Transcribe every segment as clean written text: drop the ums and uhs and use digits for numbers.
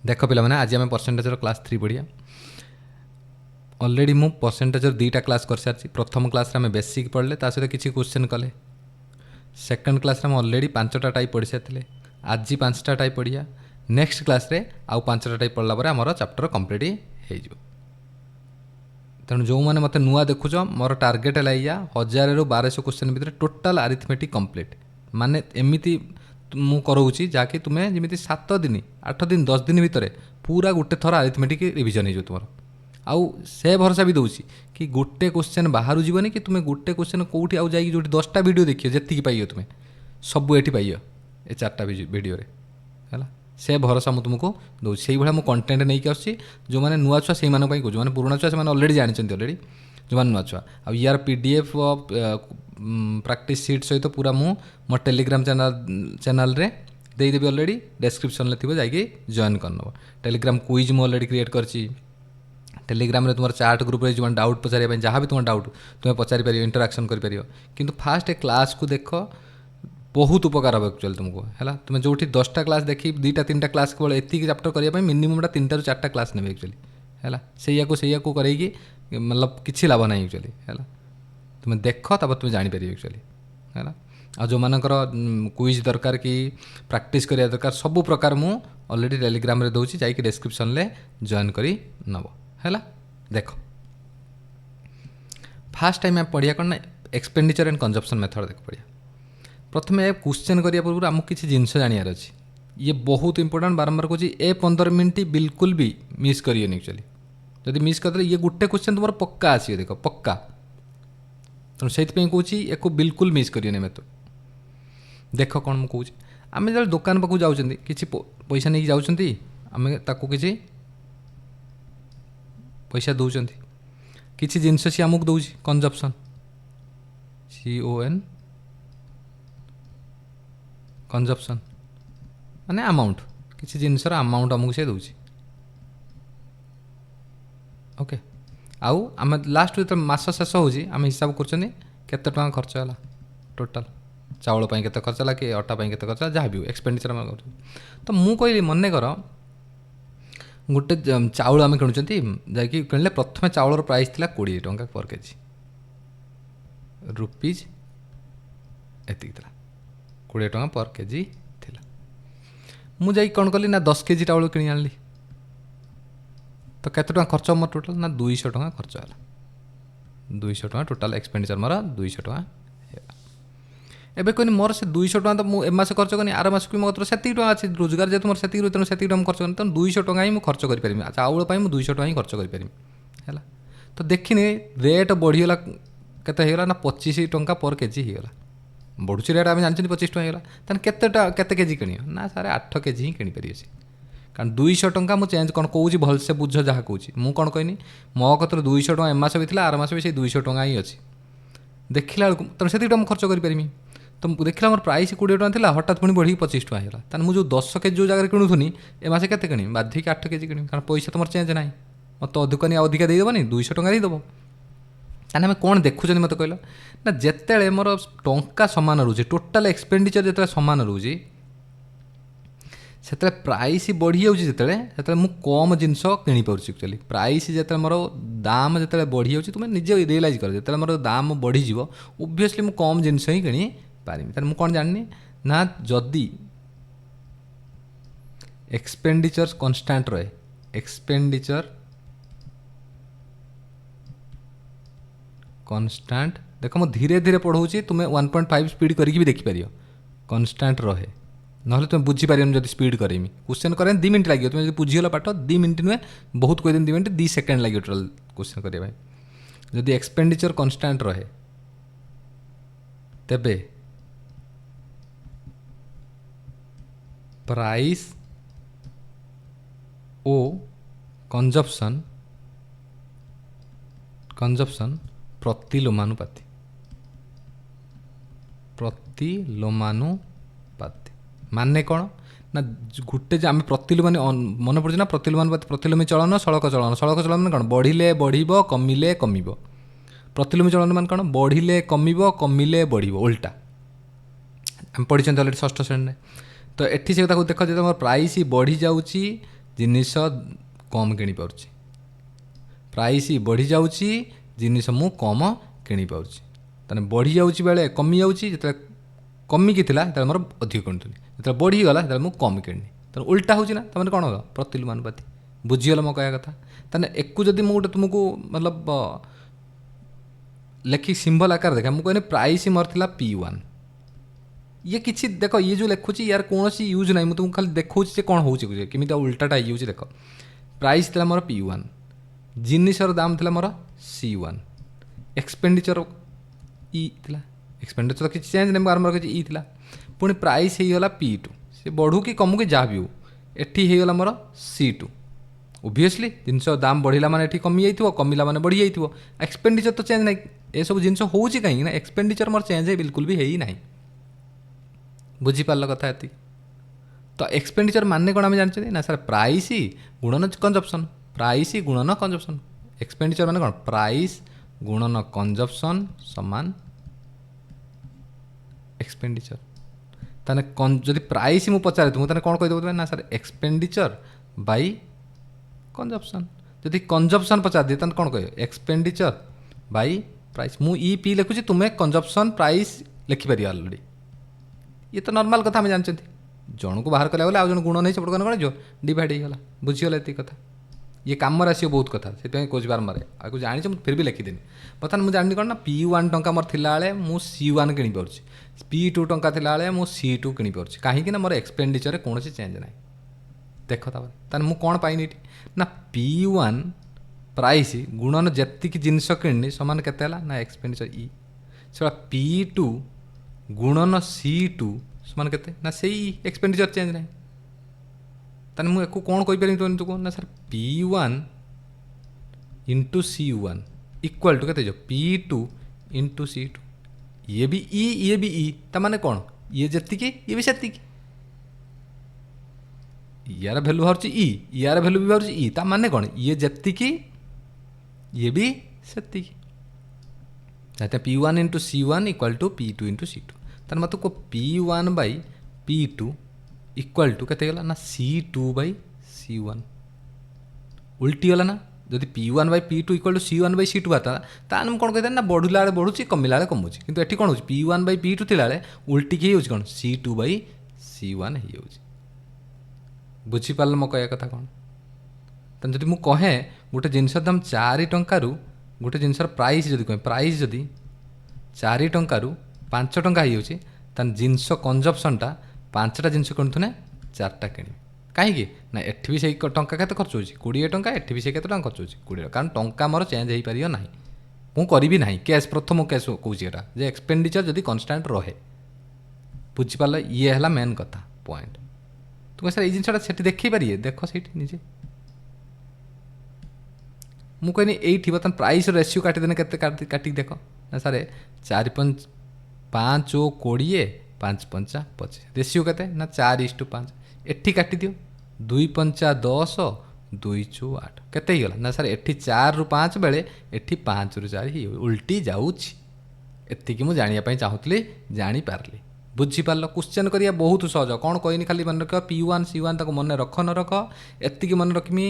देख पे आज आम परसेंटेजर क्लास 3 पढ़िया। अलरेडी मु परसेंटेजर 2टा क्लास कर सारी। प्रथम क्लास आम बेसिक पढ़ले सहित किसी क्वेश्चन कले। सेकेंड क्लास आम अलरेडी 5टा टाइप पढ़ी सारी। आज 5टा टाइप पढ़िया। नेक्स्ट क्लास रे आउ 5टा टाइप पढ़ला पर आमर चैप्टर कंप्लीट हो। तेणु जो मैंने मत नुआ देखुच मोर टार्गेट है या 1000 ରୁ 1200 क्वेश्चन भितर टोटाल अरिथमेटिक कंप्लीट माने एमती मु कराऊँगी जहाँकि तुम्हें जमी 7 दिन 8 दिन 10 दिन भितर पूरा गोटे थर अरिथमेटिक रिविजन हो तुम आउ से भरोसा भी दूसरी कि गोटे क्वेश्चन बाहर जीवनी कि तुम्हें गोटे क्वेश्चन कौटी आउ जाइए जो 10टा वीडियो देखिए जी पाइयो तुम्हें सब ये पाइयो ए 4टा वीडियो है से भरोसा मुझे तुमको दूसरी से भाई मुझे कंटेंट नहीं आसी जो मैंने नुआ छुआ से कहूँ जो मैंने पुराना छुआ से अलरेडी जानते अलरेडी जो मैंने नुआ छुआ आ यार PDF प्रैक्टिस सीट सहित पूरा मो टेलीग्राम चैनल रे देदेवी अलरेडी डिस्क्रिप्शन में थी जाकि जॉइन करनब। टेलीग्राम क्विज मुझे अलरेडी क्रिएट करची। टेलीग्राम तुम चार्ट ग्रुप रे जो डाउट पचारे जहाँ भी तुम डाउट तुम्हें पचारि पार इंटराक्शन कर कि फास्ट क्लास को देख बहुत उपकार हम एक्चुअली तुमको है तुम जो 10टा क्लास देखी 2टा 3टा क्लास केवल एति चैप्टर करने मिनिमम 3टा ରୁ 4टा क्लास ने एक्चुअली है से करेगी मतलब किसी लाभ ना एक्चुअली है तुम देख तब तुम जापर एक्चुअली है आ जो मानकर क्विज दरकार कि प्रैक्टिस करिया दरकार सब प्रकार मु ऑलरेडी टेलीग्राम रे दउची जाई कि डिस्क्रिप्शन ले जॉइन करी नबो है। देख फास्ट टाइम आप पढ़िया कौन ना एक्सपेंडिचर एंड कंजप्शन मेथड देख पढ़िया। प्रथम क्वेश्चन करिया पूर्व आमको किसी जिनस जानियार अच्छी ये बहुत इंपोर्टेंट बारंबार कहूँ ए 15 मिनट बिल्कुल भी मिस करिए एक्चुअली जब मिस करदे ये गोटे क्वेश्चन तुम पक्का आसियो देख पक्का तेणु से कहूँ या बिल्कुल मिस करिए मैं तो देख कौन मुझे कहूँ आम जो दुकान पाक जाऊँ कि पैसा नहीं जाऊँ आम ताकू किसी पैसा दौरान किसी जिनस सी आमको दौर कंजप्शन CON कंजप्शन माने अमाउंट किसी जिनसर अमाउंट आमको से दूसरी ओके आउ आम लास्ट जो मास शेष हो हिसाब कर खर्च है टोटाल चाउल के खर्च है कि अटा के खर्च है जहाँ भी एक्सपेंडिचर तो मुझे कहली मन कर गोटे चाउल आम किणुं जैकि किणले प्रथम चाउल प्राइस थी 20 टंका पर केजी रुपीज एति 20 टंका पर केजी थिला मुझे कौन कली ना 10 केजी चाउल किणी आनली तो केते टंका खर्च मोर टोटाल ना 200 टंका खर्च है 200 टंका टोटाल एक्सपेंडिचर मोर 200 टंका एबे कहनी मोर से 200 टंका तो मुझे एमास खर्च करनी आर मास को मोर से टंका अच्छी रोजगार जेहतु मोर से तेणु से खर्च करनी तेणु 200 टंका ही खर्च करें चाउल मुझे 200 टंका ही खर्च करें है तो देखनी रेट बढ़ीगला केते ना 25 टंका पर केजी होगा बढ़ुची रेट आम जानते 25 टंका होगा केते केजी किण ना सारे 8 केजी ही किपर से कारण 200 टंका मुझे चेंज कौन कहूँ भलसे बुझ जहाँ कहूँ मुझे कौन कहनी मो कतर 200 टंका एमास भी आर मास भी से 200 टंका ही अच्छी देखला बेलू तेणु से खर्च करें तो देखला मोर प्राइस 20 टंका था हठात पुणी बढ़ी 25 टंका होगा तेना मुझे 10 केजी जो जगह किणुनी ए मासे केते किणी बाध्य 8 केजी किणी कारण पैसा तुम चेंज ना मत अधिक अधिका देदेवनी 200 टंका ही देव ताने कौन देखुं मत कहल ना जिते मोर टंका सामान रोचे टोटाल एक्सपेंडिचर जो सामान रोचे से प्राइस बढ़ी जाते मुझे कम जिनस किपार एक्चुअली प्राइस जो मोर दाम जो बढ़ी जाऊँगी तुम्हें निजे रियलाइज कर जो मोर दाम बढ़ीज ओबियसली मुझे कम जिनस ही किणी पारि मुझे कौन जानी ना जदि एक्सपेंडिचर कन्स्टांट रहे एक्सपेंडिचर कन्स्टांट देख मुझे धीरे धीरे पढ़ाऊँगी तुम्हें 1.5 स्पीड करके भी देखिपार कन्स्टांट रहे ना तुम बुझीपार जब स्पीड करेमी क्वेश्चन करें 2 मिनट लगे तुम बुझीगला पाठ 2 मिनट नुहे बहुत कह 2 मिनट 2 सेकेंड लगे टोटाल क्वेश्चन करने जदि एक्सपेंडिचर कन्स्टांट रहे तेबे प्राइस ओ कंजप्शन प्रतिलोमानुपाती माने कौन ना गोटे आम प्रतिलोम मन पड़े ना प्रतिलोमानुपाती प्रतिलोमी चलन सड़क चलन मैंने कौन बढ़िले बढ़ कमिले कम प्रतिलोमी चलन मान कौन बढ़िले कमिले बढ़ उल्टा आम पढ़ी अलरेडी 6ठ श्रेणी तो एटी से देख जो मोर प्राइस बढ़ी जाऊँगी जिनिस कम किणी पारुछि प्राइस बढ़ी जाउछि जिनिस मु कम किणी पारुछि ताने बढ़ी जाउछि बेले कमी जाउछि जते कमिकी थिला तले मोर अधिक किणुथुनी जते बढ़ी गला तले मु कम किणनी तो उल्टा होछि ना तमने कोन हो प्रतिलोमानुपाती बुझिगल मो कहया कथा ताने एकु जदि मु गोटे तुमको मतलब लेखि सिंबल आकार देखा मुझे कहने प्राइस मोर थिला P1 ये किसी देख ये जो लिखुची यार कौन सी यूज ना मुझे तुमको खाली देखा कौन हो केमी उल्टाटा हो देख प्राइस थिला मोर P1 जिनिसर दाम थिला मोर C1 एक्सपेंडिचर E थिला एक्सपेंडिचर किसी चेंज नहीं आरंभ किसी E थिला पुणी प्राइस हो गला P2 से बढ़ू कि कमु कि जहाँ भी हो एठी हो गला मोर C2 ओबियसली जिनस दाम बढ़ला माने एठी कमी जाइथिबो कमिला माने बढ़ी जाइथिबो एक्सपेंडिचर तो चेंज नहीं ए सब जिनस होउची कहीं ना एक्सपेंडिचर मोर चेंज है बिल्कुल भी है ही नहीं बुझी पारल कथा एति तो एक्सपेंडिचर माने कोन हम जानछे ना सर प्राइस गुणन कंजप्शन प्राइस गुणन कंजप्शन एक्सपेंडिचर माने कोन प्राइस गुणन कंजप्शन समान एक्सपेंडिचर ताने जदि प्राइस मु पचारे तुम ताने कोन कहि देबो ना सर एक्सपेंडिचर बाय कंजप्शन जदि कंजप्शन पचार दिए तो कौन कह एक्सपेंडिचर बाय प्राइस मु ई पी लिखुची तुम्हें कंजप्शन प्राइस लिखिपार अलरेडी ये तो नॉर्मल कथा आम जानते जन को बाहर कला आउ जन गुण नहीं सेपट कौन जो डिवाइड होगा बुझीगला ये कथा ये कम आसो बहुत कथा से कौच बारंबार आपको जानी फिर भी लिखिदेनी बर्तमान मुझे जानी कौन ना P1 टंका मोर थिला बेले मु C1 किणी पारुछि P2 टंका थिला बेले मु C2 किणी पारुछि कहीं मोर एक्सपेंडिचर कौन चेंज ना देख तार मु कौन पाइनी ना P1 प्राइस गुणन जी जिनस किणनी सामान केते ना एक्सपेंडिचर E से P2 गुणन C2 सामान केते ना से एक्सपेंडिचर चेंज ना ताने मु एको कौन कहि पारि तुमको ना sir P1 into C1 equal to केते P2 इंटू C2 ये भी E ता माने कौन ये जत्तिकी ये भी सेत्तिकी यार भैल्यू बाहर ई यार भैल्यू भी बाहर ई ता माने कौन ये जत्तिकी ये भी सेत्तिकी जाते P1 into C1 equal to P2 into C2 तार मतलब को P1 by P2 equal to केते गला ना C2 बाई C1 उल्टी गला ना जदि P1 by P2 equal to C1 by C2 आता तान हम कौन कहते ना बढ़ला बेले बढ़ुची कमिला बेले कमुची किंतु एठी कौन होची P1 बाई P2 थिला बेले उल्टी की होची कौन C2 बाई C1 ही होची बुझीपार मो कह कथा कौन तेना जब मुझे कहे गोटे जिनस दाम 4 टंकारु गोटे जिनसर प्राइस जदि कहे प्राइस जदि 4 टंकारु 5 टंका हो जिनस कंजप्शनटा 5टा जिनस किणुने 4टा किणी कहीं ना एठी भी से टंका केते खर्च होची 20 टंका एठी भी से केते टंका खर्च होची 20 कारण टंका मोर चेंज हो पारियो नाही मु करिबी नाही कैश प्रथम कैश कहूँ एटा जे एक्सपेंडिचर जदि कन्स्टांट रहे बुझीपार ये है मेन कथा पॉइंट तुम सर ये जिनसा से देखी पारे देख से निजे मु कहनी ये बर्तमान प्राइस रेसियो काटिदेने काटिक देख ना सारे 4 5 20 5 5 25 रेसियो के ना 4:5 एठी काटी दियो 2 5 10 2 4 8 केते गला ना सर एठी 4 रु 5 बेले एठी 5 रु 4 ही उल्टी जाउछि एतिकी मु जानिया पई चाहुतली जानि पारली बुझीपार क्वेश्चन करिया बहुत सहज कौन कहनी खाली मन रख P1 C1 ताको मन रख न रख एतिकी मन रखमी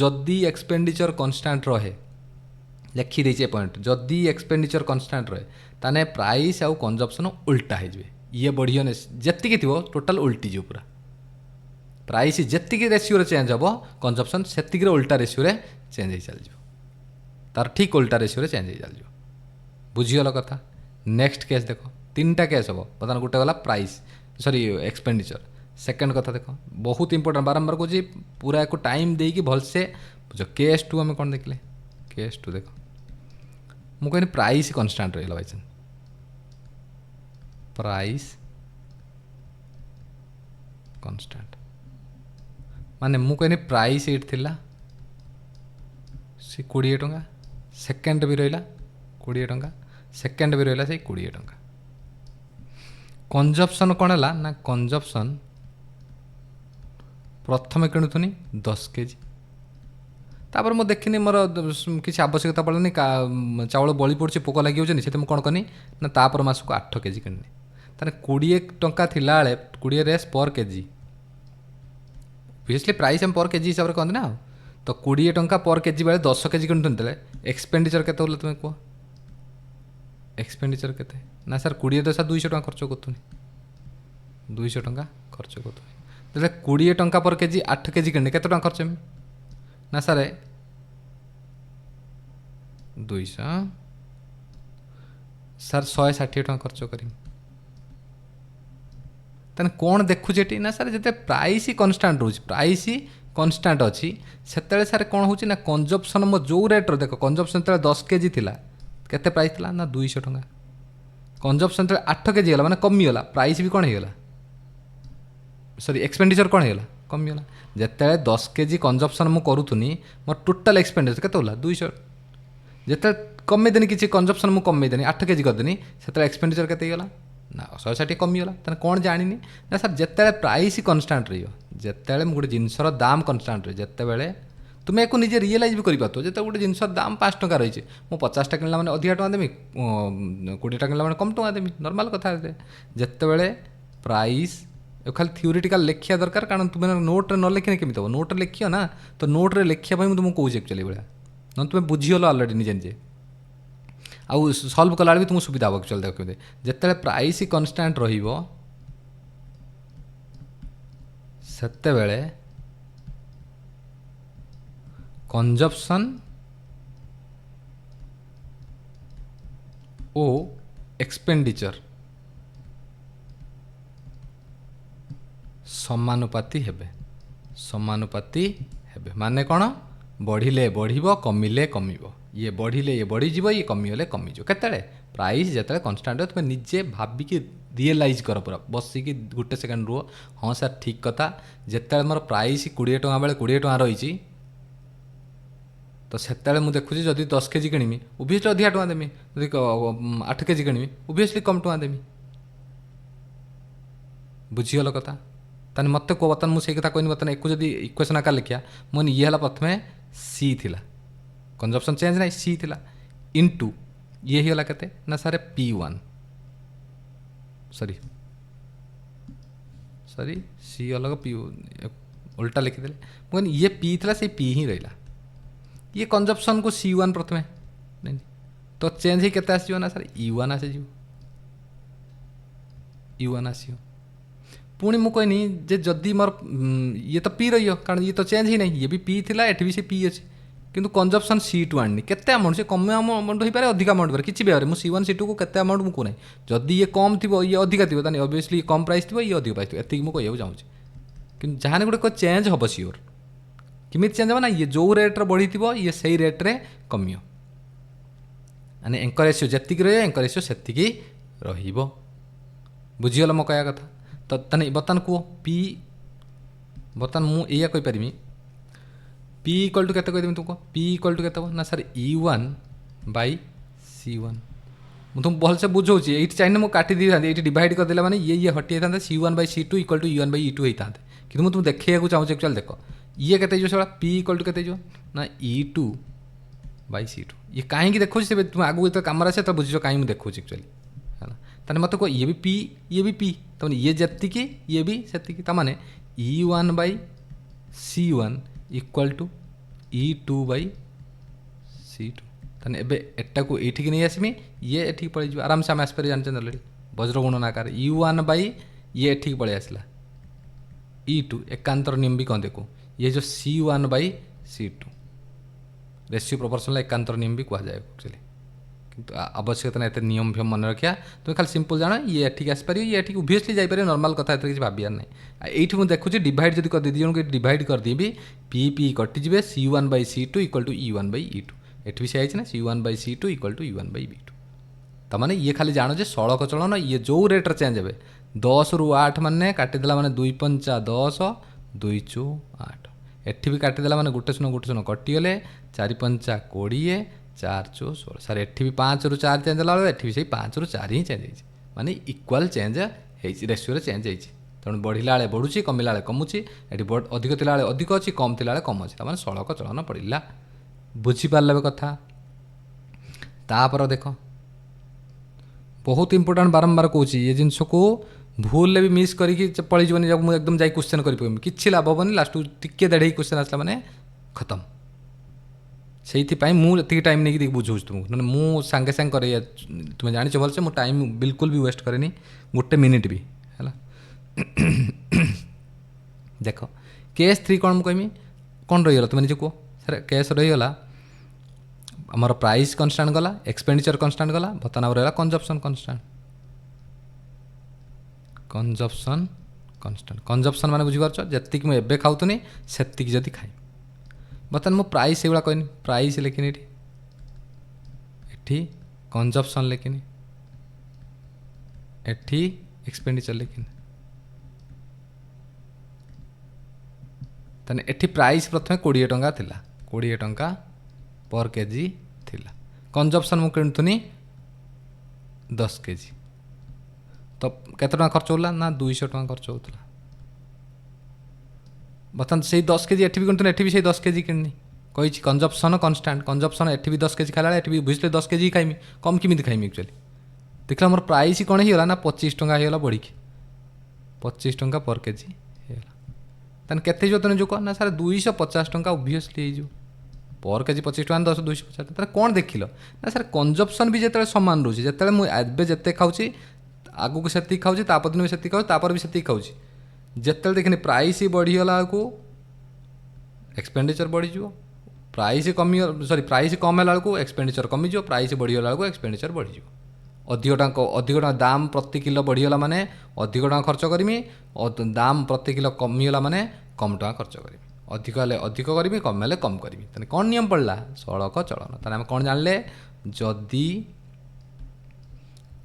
जदि एक्सपेंडिचर कन्स्टांट रहे लिखी देचे पॉइंट जदि एक्सपेंडिचर कन्स्टांट रहे ताने प्राइस आउ कंजप्शन उल्टा हो ये बढ़िया जी थी टोटाल उल्टी जो पूरा प्राइस जी रेसियो चेंज हम कंजप्शन से उल्टा रेसियो चेंज हो चल तार ठीक उल्टा रेसियो चेंज हो चल बुझीगल कथा नेक्स्ट केस देख 3टा केस हम बर्तमान गोटे गला प्राइस सॉरी एक्सपेंडिचर सेकेंड कथा देख बहुत इंपोर्टेंट बारंबार कौन पूरा एक टाइम देकी भलसे बुझ केस 2 आम कौन देखले केस 2 देख मुझे कहनी प्राइस कन्स्टांट रहा बाई चांस प्राइस कन्स्टांट माने मु कहनी प्राइस एट थिला से 20 टंका सेकेंड भी रहा 20 टंका सेकेंड भी रहा से 20 टंका कंजप्शन कौन है ना कंजप्शन प्रथम किणुथुनी 10 केजी तापर मु देखनी मोर किसी आवश्यकता पड़े चाउल बड़ी पड़े पोक लगे से कौन कनी ना तापर मास को 8 केजी किणनी ताने 20 टंका थिला 20 रेस पर केजी ओबियसली प्राइस हम पर केजी हिसाब से कहते ना। तो 20 टंका पर केजी बेले 10 केजी किणुते एक्सपेंडिचर केते होला तुम कह? एक्सपेंडिचर केते ना सर 20 तो सर 200 टंका खर्च करतुनी, 200 टंका खर्च करतुनी। तो 20 टंका पर केजी 8 केजी किणने केते टंका खर्च हेमी ना सर 200 सर 160 टंका खर्च करी। तेन कौन देखुचे ना सर जिते प्राइस ही कन्स्टाट रोच, प्राइस ही कन्स्टाट अच्छी से सर कौन हो ना कंजप्शन मो जो रेट्रे देख कंजप्शन जो 10 केजी थिला केते प्राइस थिला ना 200 टंका। कंजप्शन जो 8 केजी है मैंने कमीगला प्राइस भी कौन होगा सॉरी एक्सपेंडिचर कौन होगा कमीगला। जिते 10 केजी कंजप्शन मुझे करूनी मोर टोटाल एक्सपेंडिचर केते होला 200। जिते कमेदेनी किसी कंजप्शन मुझे कमेदेनी 8 केजी करदेनी से एक्सपेंडिचर केते गला ना 160 कमीगला। तेना कौन जानी ना सर जिते प्राइस ही कन्स्टाट रही गोटे जिनसर दाम कन्स्टाट रही जिते तुम्हें एक निजे रियलाइज भी कर जो गोटे जिनसर दाम 5 टंका रही है मुझे 50टा किणला मैंने अधिका टंका देमी 20टा किणला मैंने कम टंका देमी नॉर्मल कथा। जिते प्राइस खाली थ्योरीटिकल लिखा दरकार कारण तुम्हें नोट्रे न लिखने केमी हम नोट्रे लिख ना तो नोट्रे लिखापी मुझे तुमको कौच एक्चुअली भाया ना तुम्हें बुझीगल अलरेडी निजे निजे आउ सल्व कला भी तुमको सुविधा हम एक्चुअली देख जिते प्राइस ही कन्स्टाट रते कंजप्शन ओ एक्सपेंडिचर समानुपाती हेबे, समानुपाती हेबे माने कौन बढ़िले बढ़िबो कमिले कमिबो ये बढ़िले ये बढ़ीଯିव ये कमिगले कमिजिव केते प्राइस जिते कन्स्टाट तुम निजे भाविकी रियलाइज कर पूरा बसिकी गोटे सेकेंड रुह हाँ सर ठीक कथा जिते मोर प्राइस 20 टंका बेले 20 टंका रही तो से मुझे देखुची जदि 10 केजी किणमी ओबियसली अधिका टंका देमी जदि 8 केजी किणमी ओबियसली कम टंका देमी बुझीगल कथा। ताने मत को बर्तमान मुझे कथा कहनी बर्तमान एक जब इक्वेशन आकार लिखा मन ये है प्रथम सी थिला कंजप्शन चेंज ना सी थिला इंटू ये ही के ना सारे P1 सॉरी सॉरी सी अलग पी उल्टा लिखिदे मुझे ये पी थिला से पी ही रहा ये कंजप्शन को C1 प्रथम नहीं तो चेंज ही केते आसीयो ना सर E1 आसीयो E1 आसीयो पुणी मु कहनी जे जदि मोर ये तो पी रही कारण ये तो चेंज ही नहीं ये भी पी थिला एठी भी से पी अच्छे किंतु कंजप्शन C2 आनी केते अमाउंट से कम अमाउंट हो पारे अधिक अमाउंट पारे किसी भी C1 C2 को केते अमाउंट मुझे ना जदि ये कम थी ये अधिका थी ताने ऑब्वियसली ये कम प्राइस थी ये अधिक प्राइस थी एति मुझे कहूँ चाहूँगी कि जहाँ गोटे चेंज हम सियोर किमी चेंज हो ना ये जो रेट्रे बढ़ी थी ये सही रेट्रे कमियो माने एंकर रेशियो जी रही एंकर रेशियो से बुझीगल मो कह कथा। तो ताने बर्तमान कह पी बर्तमान मुझे कहीपरि पी इक्वल टू केते कहदेमी तुमको पी इक्वल टू केते ना सर E1 बाई C1 मुझे तुम भलसे बुझाऊँगी ये चाहिए मुझे काटी दी था ये डिवाइड करदे मैंने ये हटि था C1 by C2 equal to E1 by E2 होता कि तुम देखा चाहूँ एक्चुअली देख ये केते से पी इक्वल टू केते ना E2 बाई C2 ये कहीं देखो तुम आगू जो कम आसे तो बुझे कहीं देखो एक्चुअली है ताने मत कह ये भी पी तमें ये जी ये भी से तमाने E1 by C1 equal to E2 by C2 ताने एबे एटा को एठी नहीं आसमी ये एठी पड़े जो आराम से आम आसपारे जानते ऑलरेडी वज्रगुणन आकार E1 बाई ये एठी पड़े आसला E2 एकांतर नियम भी कौन देखो ये जो C1 by C2 ratio proportional एकांतर नियम भी कहा जाए एक्चुअली किंतु आवश्यकता ना एत नियम फियम मन रखा तुम खाली सिंपल जाना ये एठिक आसपार ये एठिक ओबियसली जापर नॉर्मल कथा किसी भावियार ना ये मुझे देखुची डिवाइड जब कर जन को डिवाइड करदेवी पी पी कटिजे C1 by C2 equal to E1 by E2 एठी भी से ना C1 by C2 equal to E1 by B2 तमाने ये खाली जानो जे सड़क चलन ये जो रेट्रे चेंज हे 10 ରୁ 8 माने काटिदेला माने 2 पंचा 10 2 चौ 8 एठी भी काटिदेला माने गोटे शून्य कटिगले 4 पंचा 20 4 चौ 16 सर एठी भी 5 ରୁ 4 चेंज होला एठी भी से 5 ରୁ 4 ही चेंज होइछि माने इक्वल चेंज होइछि रेशियो रे चेंज होइछि तेणु बढ़िला बेले बढ़ुछि कमिला बेले कमुछि एठी अधिक थिला बेले अधिक अछि कम थिला बेले कम अछि तमाने सड़क चलन पड़िला बुझी पारले कथा। तापर देख बहुत इंपोर्टेंट बारंबार कहूँ ये जिनस को भूल भी मिस करके पलैजी जब मुझे एकदम जाई क्वेश्चन कर कि लाभ हेनी लास्ट टिके देढ़ क्वेश्चन आसला मैंने खत्म से मुझे टाइम नहीं बुझाऊँ तुमको ना मुझे सांगे सांगे करे तुम्हें जानी भलसे मो टाइम बिल्कुल भी वेस्ट करे गोटे मिनिट भी है देख केस 3 कौन मुझे कौन रहीगला तुम निजे कह सर केस रहीगला आमर प्राइस कन्स्टांट गला एक्सपेंडिचर कन्स्टांट गला बर्तमान रहा consumption constant consumption constant consumption माने बुझीपार जी मुझे खाऊनी से जदि खाई बर्तमान मो प्राइस ये कहनी प्राइस लिखिनी एठी कंजप्शन लिखिनी एठी एक्सपेंडिचर लिखिनी ताने एठी प्राइस प्रथम 20 टंका थिला 20 टंका पर केजी थिला कंजप्शन मु किणुथुनी 10 केजी तो केते टंका खर्च होला ना 200 टंका खर्च होता बर्तमान से 10 केजी एठी भी किणुथुनी एठी भी से 10 केजी किणनी कही कंजप्शन कन्स्टांट कंजप्शन एठी भी 10 केजी खाला एठी भी बुझले 10 केजी खाइमी कम किमिति खाइमी एक्चुअली देखला मोर प्राइस कौन हो ना 25 टंका हो बढ़ी 25 टंका पर केजी तन केते जो तुम जो कह ना सर 250 टंका ओबियसली हो पर केजी 25 टंका 10 250 तेरे कौन देख ना सर कंजप्शन भी जिते सामान रोचे जिते मुझे जिते खाऊँ आगू से खाऊँ तापदिन भी से खाऊँ तापर भी से खाऊँ जिते देखनी प्राइस बढ़ीगला को एक्सपेंडिचर बढ़ीज प्राइस कमी सॉरी प्राइस कम है को एक्सपेंडिचर कमिज प्राइस बढ़ीगला को एक्सपेंडिचर बढ़ीज अधिक टंका दाम प्रति किलो बढ़ीगला माने अधिक टंका खर्च करमी दाम प्रति किलो कमिगला माने कम टंका खर्च करमी अधिक हेल्ले अधिक करमी कम हेल्ले कम करमी तेने कौन नियम पड़ा सड़क चलन तेना आम कौन जानले जदि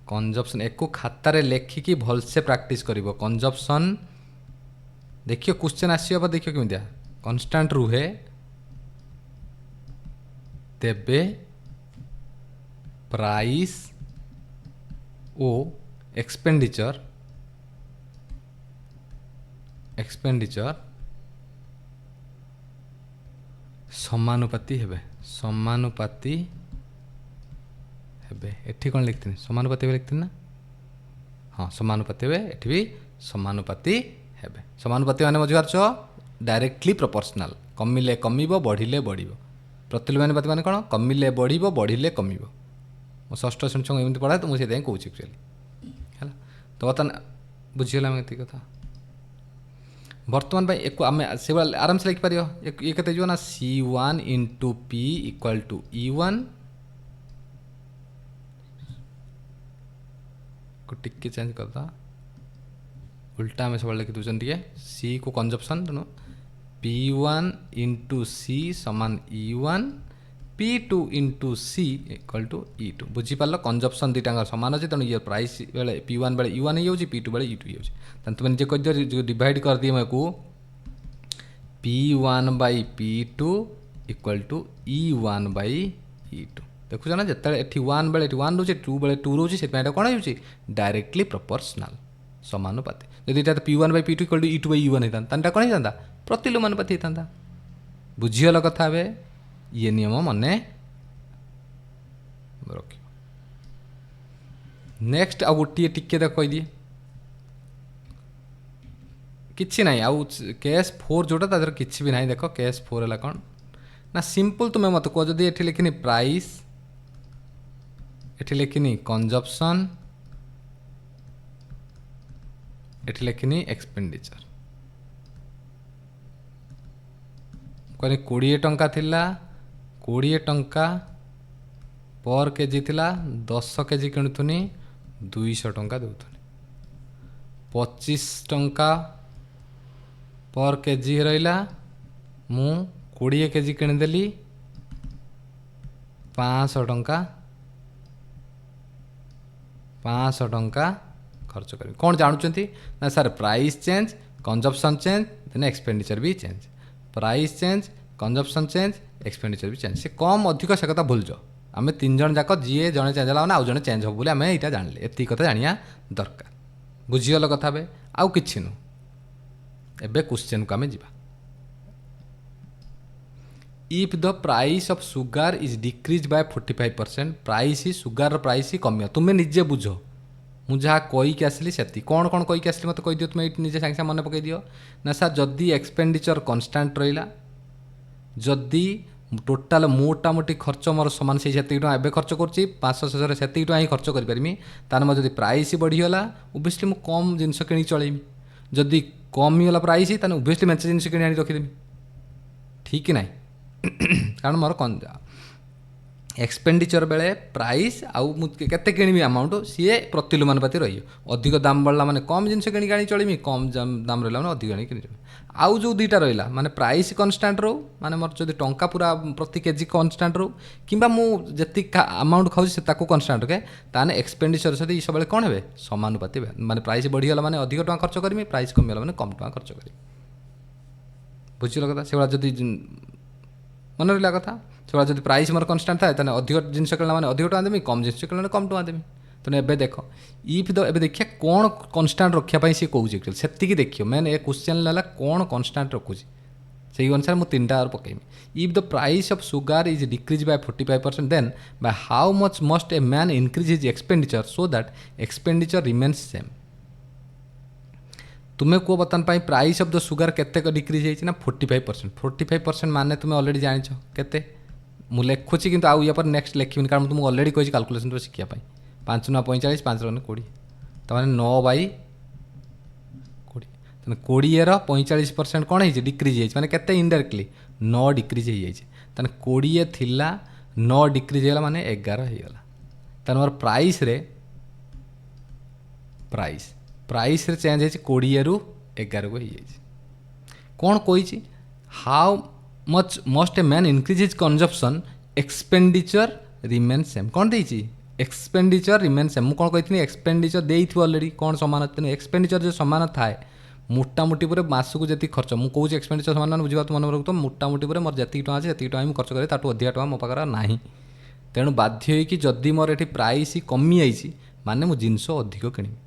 कंजप्शन एक खातार लेखिकी भलसे प्रैक्टिस कर कंजप्शन देखियो क्वेश्चन आसो देखियो केमितिया कन्स्टांट रुहे तेबे प्राइस ओ एक्सपेंडिचर समानुपाती हेबे समानुपाती हेबे एठी कौन लिखती समानुपाती लिखती ना हाँ समानुपाती हेबे एठी भी समानुपाती हेबे समानुपाती माने बुझिपारछ डायरेक्टली प्रोपोर्शनल कमिले कमिबो बढ़िले बढ़िबो प्रतिलोमानुपाती माने कौन कमिले बढ़िबो बढ़िले कमिबो मो षष्ठ श्रेणी छुआ एमती पढ़ा तो मुझे कहूँ एक्चुअली है तो बर्तमान बुझीगला ये कथा बर्तमान एक आम से आराम से लिखिपर ये कहते जो ना C1 into P equal to E1 को टिक्के चेंज करता उल्टा आम सब लिखी दूसरे टे सी को कंजप्शन तेणु P1 इंटू सी समान E1 P2 into C equal to E2 बुझीपार कंजप्शन दुटा सामान अच्छे तेणु ये प्राइस बेले P1 बेले E1 हो P2 बेले E2 हो तुम निजे कह डिवाइड कर दिए मैं को P1 by P2 equal to E1 by E2 देखुच ना जिते ये 1 बेले 1 रोचे 2 बेले 2 रोचे से कौन हो डायरेक्टली प्रोपोर्शनल समानुपाती जब यहाँ P1 by P2 equal to E2 by E1 होता कौन होता प्रतिलोमानुपाती होता बुझीगल कथा ए ये नियम मन रख नेक्स्ट आ गोटे टिके देख कहीदि किसी ना आउ केस 4 जोटा तादर किसी भी ना देख केस 4 है कौन ना सिंपल तुम्हें मत कह जदि ये लिखनी प्राइस ये लिखनी कंजप्शन ये लिखनी एक्सपेंडिचर कहनी 20 टंका थिला 20 टंका पर केजी थिला 10 केजी किणुथुनी 200 टंका देउथुनी 25 टंका पर केजी रहिला मु 20 केजी किणिदेली 500 टंका खर्च करी कौन जानुचंती ना sir price change consumption change then expenditure भी change price change consumption change expenditure भी चेंज से कम अधिक से कथा भूल जाओ आम 3 जन जाक जी जड़े चेंज है आउ जड़े चेंज हो बोले आम यहाँ जानिले एति कथा जानिया दरकार बुझीगल कथा बे आउ किछि नु एबे क्वेश्चन को आम जीवा if the price of sugar is decrease by 45% price ही सुगार प्राइस ही कमिया तुम्हें निजे बुझ ମୁଁ ଯାହା କହିକି ଆସିଲି ସେତିକି। କ'ଣ କ'ଣ କହିକି ଆସିଲି ମୋତେ କହିଦିଅ ତୁମେ ଏଇଠି ନିଜେ ସାଙ୍ଗେ ସାଙ୍ଗେ ମନେ ପକାଇ ଦିଅ। ନା ସାର୍ ଯଦି ଏକ୍ସପେଣ୍ଡିଚର୍ କନଷ୍ଟାଣ୍ଟ ରହିଲା, ଯଦି ଟୋଟାଲ ମୋଟାମୋଟି ଖର୍ଚ୍ଚ ମୋର ସମାନ ସେଇ ସେତିକି ଟଙ୍କା ଏବେ ଖର୍ଚ୍ଚ କରୁଛି, 500 ଶେଷରେ ସେତିକି ଟଙ୍କା ହିଁ ଖର୍ଚ୍ଚ କରିପାରିବି, ତାହେଲେ ମୋର ଯଦି ପ୍ରାଇସ୍ ବଢ଼ିଗଲା ଓଭିୟସ୍ଲି ମୁଁ କମ୍ ଜିନିଷ କିଣିକି ଚଳେଇବି। ଯଦି କମିଗଲା ପ୍ରାଇସ୍ ତାହେଲେ ଓଭିୟସ୍ଲି ମେଞ୍ଚେ ଜିନିଷ କିଣି ଆଣି ରଖିଦେବି, ଠିକ୍ କି ନାହିଁ? କାରଣ ମୋର ଏକ୍ସପେଣ୍ଡିଚର ବେଳେ ପ୍ରାଇସ୍ ଆଉ ମୁଁ କେତେ କିଣିବି ଆମାଉଣ୍ଟ ସିଏ ପ୍ରତିଲୋମାନୁପାତି ରହିବ। ଅଧିକ ଦାମ୍ ବଢ଼ିଲା ମାନେ କମ୍ ଜିନିଷ କିଣିକି ଆଣି ଚଳିବି, କମ୍ ଦାମ୍ ରହିଲା ମାନେ ଅଧିକ ଆଣିକି କିଣିବି। ଆଉ ଯେଉଁ ଦୁଇଟା ରହିଲା ମାନେ ପ୍ରାଇସ୍ କନଷ୍ଟାଣ୍ଟ ରହୁ, ମାନେ ମୋର ଯଦି ଟଙ୍କା ପୁରା ପ୍ରତି କେଜି କନଷ୍ଟାଣ୍ଟ ରହୁ, କିମ୍ବା ମୁଁ ଯେତିକି ଆମାଉଣ୍ଟ ଖାଉଛି ସେ ତାକୁ କନଷ୍ଟାଣ୍ଟ ରଖେ, ତାହେଲେ ଏକ୍ସପେଣ୍ଡିଚର ସହିତ ଏଇ ସବୁବେଳେ କ'ଣ ହେବେ? ସମାନୁପାତି ହେବେ। ମାନେ ପ୍ରାଇସ୍ ବଢ଼ିଗଲା ମାନେ ଅଧିକ ଟଙ୍କା ଖର୍ଚ୍ଚ କରିବି, ପ୍ରାଇସ୍ କମିଗଲା ମାନେ କମ୍ ଟଙ୍କା ଖର୍ଚ୍ଚ କରିବି। ବୁଝିଲ କଥା? ସେଭଳିଆ ଯଦି ମନେ ରହିଲା କଥା, ସେଭଳିଆ ଯଦି ପ୍ରାଇସ୍ ମୋର କନଷ୍ଟାଣ୍ଟ ଥାଏ ତାହେଲେ ଅଧିକ ଜିନିଷ କିଣିଲା ମାନେ ଅଧିକ ଟଙ୍କା ଦେବି, କମ୍ ଜିନିଷ କିଣିଲା ମାନେ କମ୍ ଟଙ୍କା ଦେବି। ତେଣୁ ଏବେ ଦେଖ ଏବେ ଦେଖିବା କ'ଣ କନଷ୍ଟାଣ୍ଟ ରଖିବା ପାଇଁ ସିଏ କହୁଛି, ସେତିକି ଦେଖିବ। ମେନ୍ ଏ କ୍ୱେଶ୍ଚନ୍ ହେଲା କ'ଣ କନଷ୍ଟାଣ୍ଟ ରଖୁଛି, ସେଇ ଅନୁସାରେ ମୁଁ 3ଟା ଆର ପକାଇବି। If the price of sugar is decrease Bai 45% then Bai how much must a man increase his expenditure so that expenditure remains same. ତୁମେ କୁହ ବର୍ତ୍ତମାନ ପାଇଁ ପ୍ରାଇସ୍ ଅଫ୍ ଦ ସୁଗାର କେତେ ଡିକ୍ରିଜ୍ ହେଇଛି? ନା 45%। 45% ମାନେ ତୁମେ ଅଲରେଡ଼ି ଜାଣିଛ କେତେ? ମୁଁ ଲେଖୁଛି କିନ୍ତୁ ଆଉ ୟା ପରେ ନେକ୍ସଟ ଲେଖିବିନି, କାରଣ ମୁଁ ତୁମକୁ ଅଲରେଡ଼ି କହିଛି କାଲକୁଲେସନ୍ରେ ଶିଖିବା ପାଇଁ। 5 × 9 = 45, 5 × 9 = 20, ତାମାନେ 9/20। ତେଣୁ 20ର 45% କ'ଣ ହେଇଛି? ଡିକ୍ରିଜ୍ ହେଇଛି। ମାନେ କେତେ? ଇନଡାଇରେକ୍ଟଲି 9 ଡିକ୍ରିଜ୍ ହେଇଯାଇଛି। ତାହେଲେ 20 ଥିଲା 9 ଡିକ୍ରିଜ୍ ହେଇଗଲା ମାନେ 11 ହେଇଗଲା। ତାହେଲେ ମୋର ପ୍ରାଇସ୍ରେ ଚେଞ୍ଜ ହେଇଛି 20ରୁ 11କୁ ହେଇଯାଇଛି। କ'ଣ କହିଛି? How much must a man increase his consumption expenditure remain same. କ'ଣ ଦେଇଛି? Expenditure remain same. ମୁଁ କ'ଣ କହିଥିଲି? ଏକ୍ସପେଣ୍ଡିଚର ଦେଇଥିବ ଅଲରେଡ଼ି କ'ଣ ସମାନ। ତେଣୁ ଏକ୍ସପେଣ୍ଡିଚର ଯେଉଁ ସମାନ ଥାଏ, ମୋଟାମୋଟି ପରେ ମାସକୁ ଯେତିକି ଖର୍ଚ୍ଚ, ମୁଁ କହୁଛି ଏକ୍ସପେଣ୍ଡିଚର ସମାନ ମାନେ ବୁଝିବା ମନେ ରଖୁଥିବ, ମୋଟାମୋଟି ପରେ ମୋର ଯେତିକି ଟଙ୍କା ଅଛି ସେତିକି ଟଙ୍କା ମୁଁ ଖର୍ଚ୍ଚ କରେ, ତାଠୁ ଅଧିକା ଟଙ୍କା ମୋ ପାଖରେ ନାହିଁ। ତେଣୁ ବାଧ୍ୟ ହୋଇକି ଯଦି ମୋର ଏଠି ପ୍ରାଇସ୍ କମିଯାଇଛି ମାନେ ମୁଁ ଜିନିଷ ଅଧିକ କିଣିବି।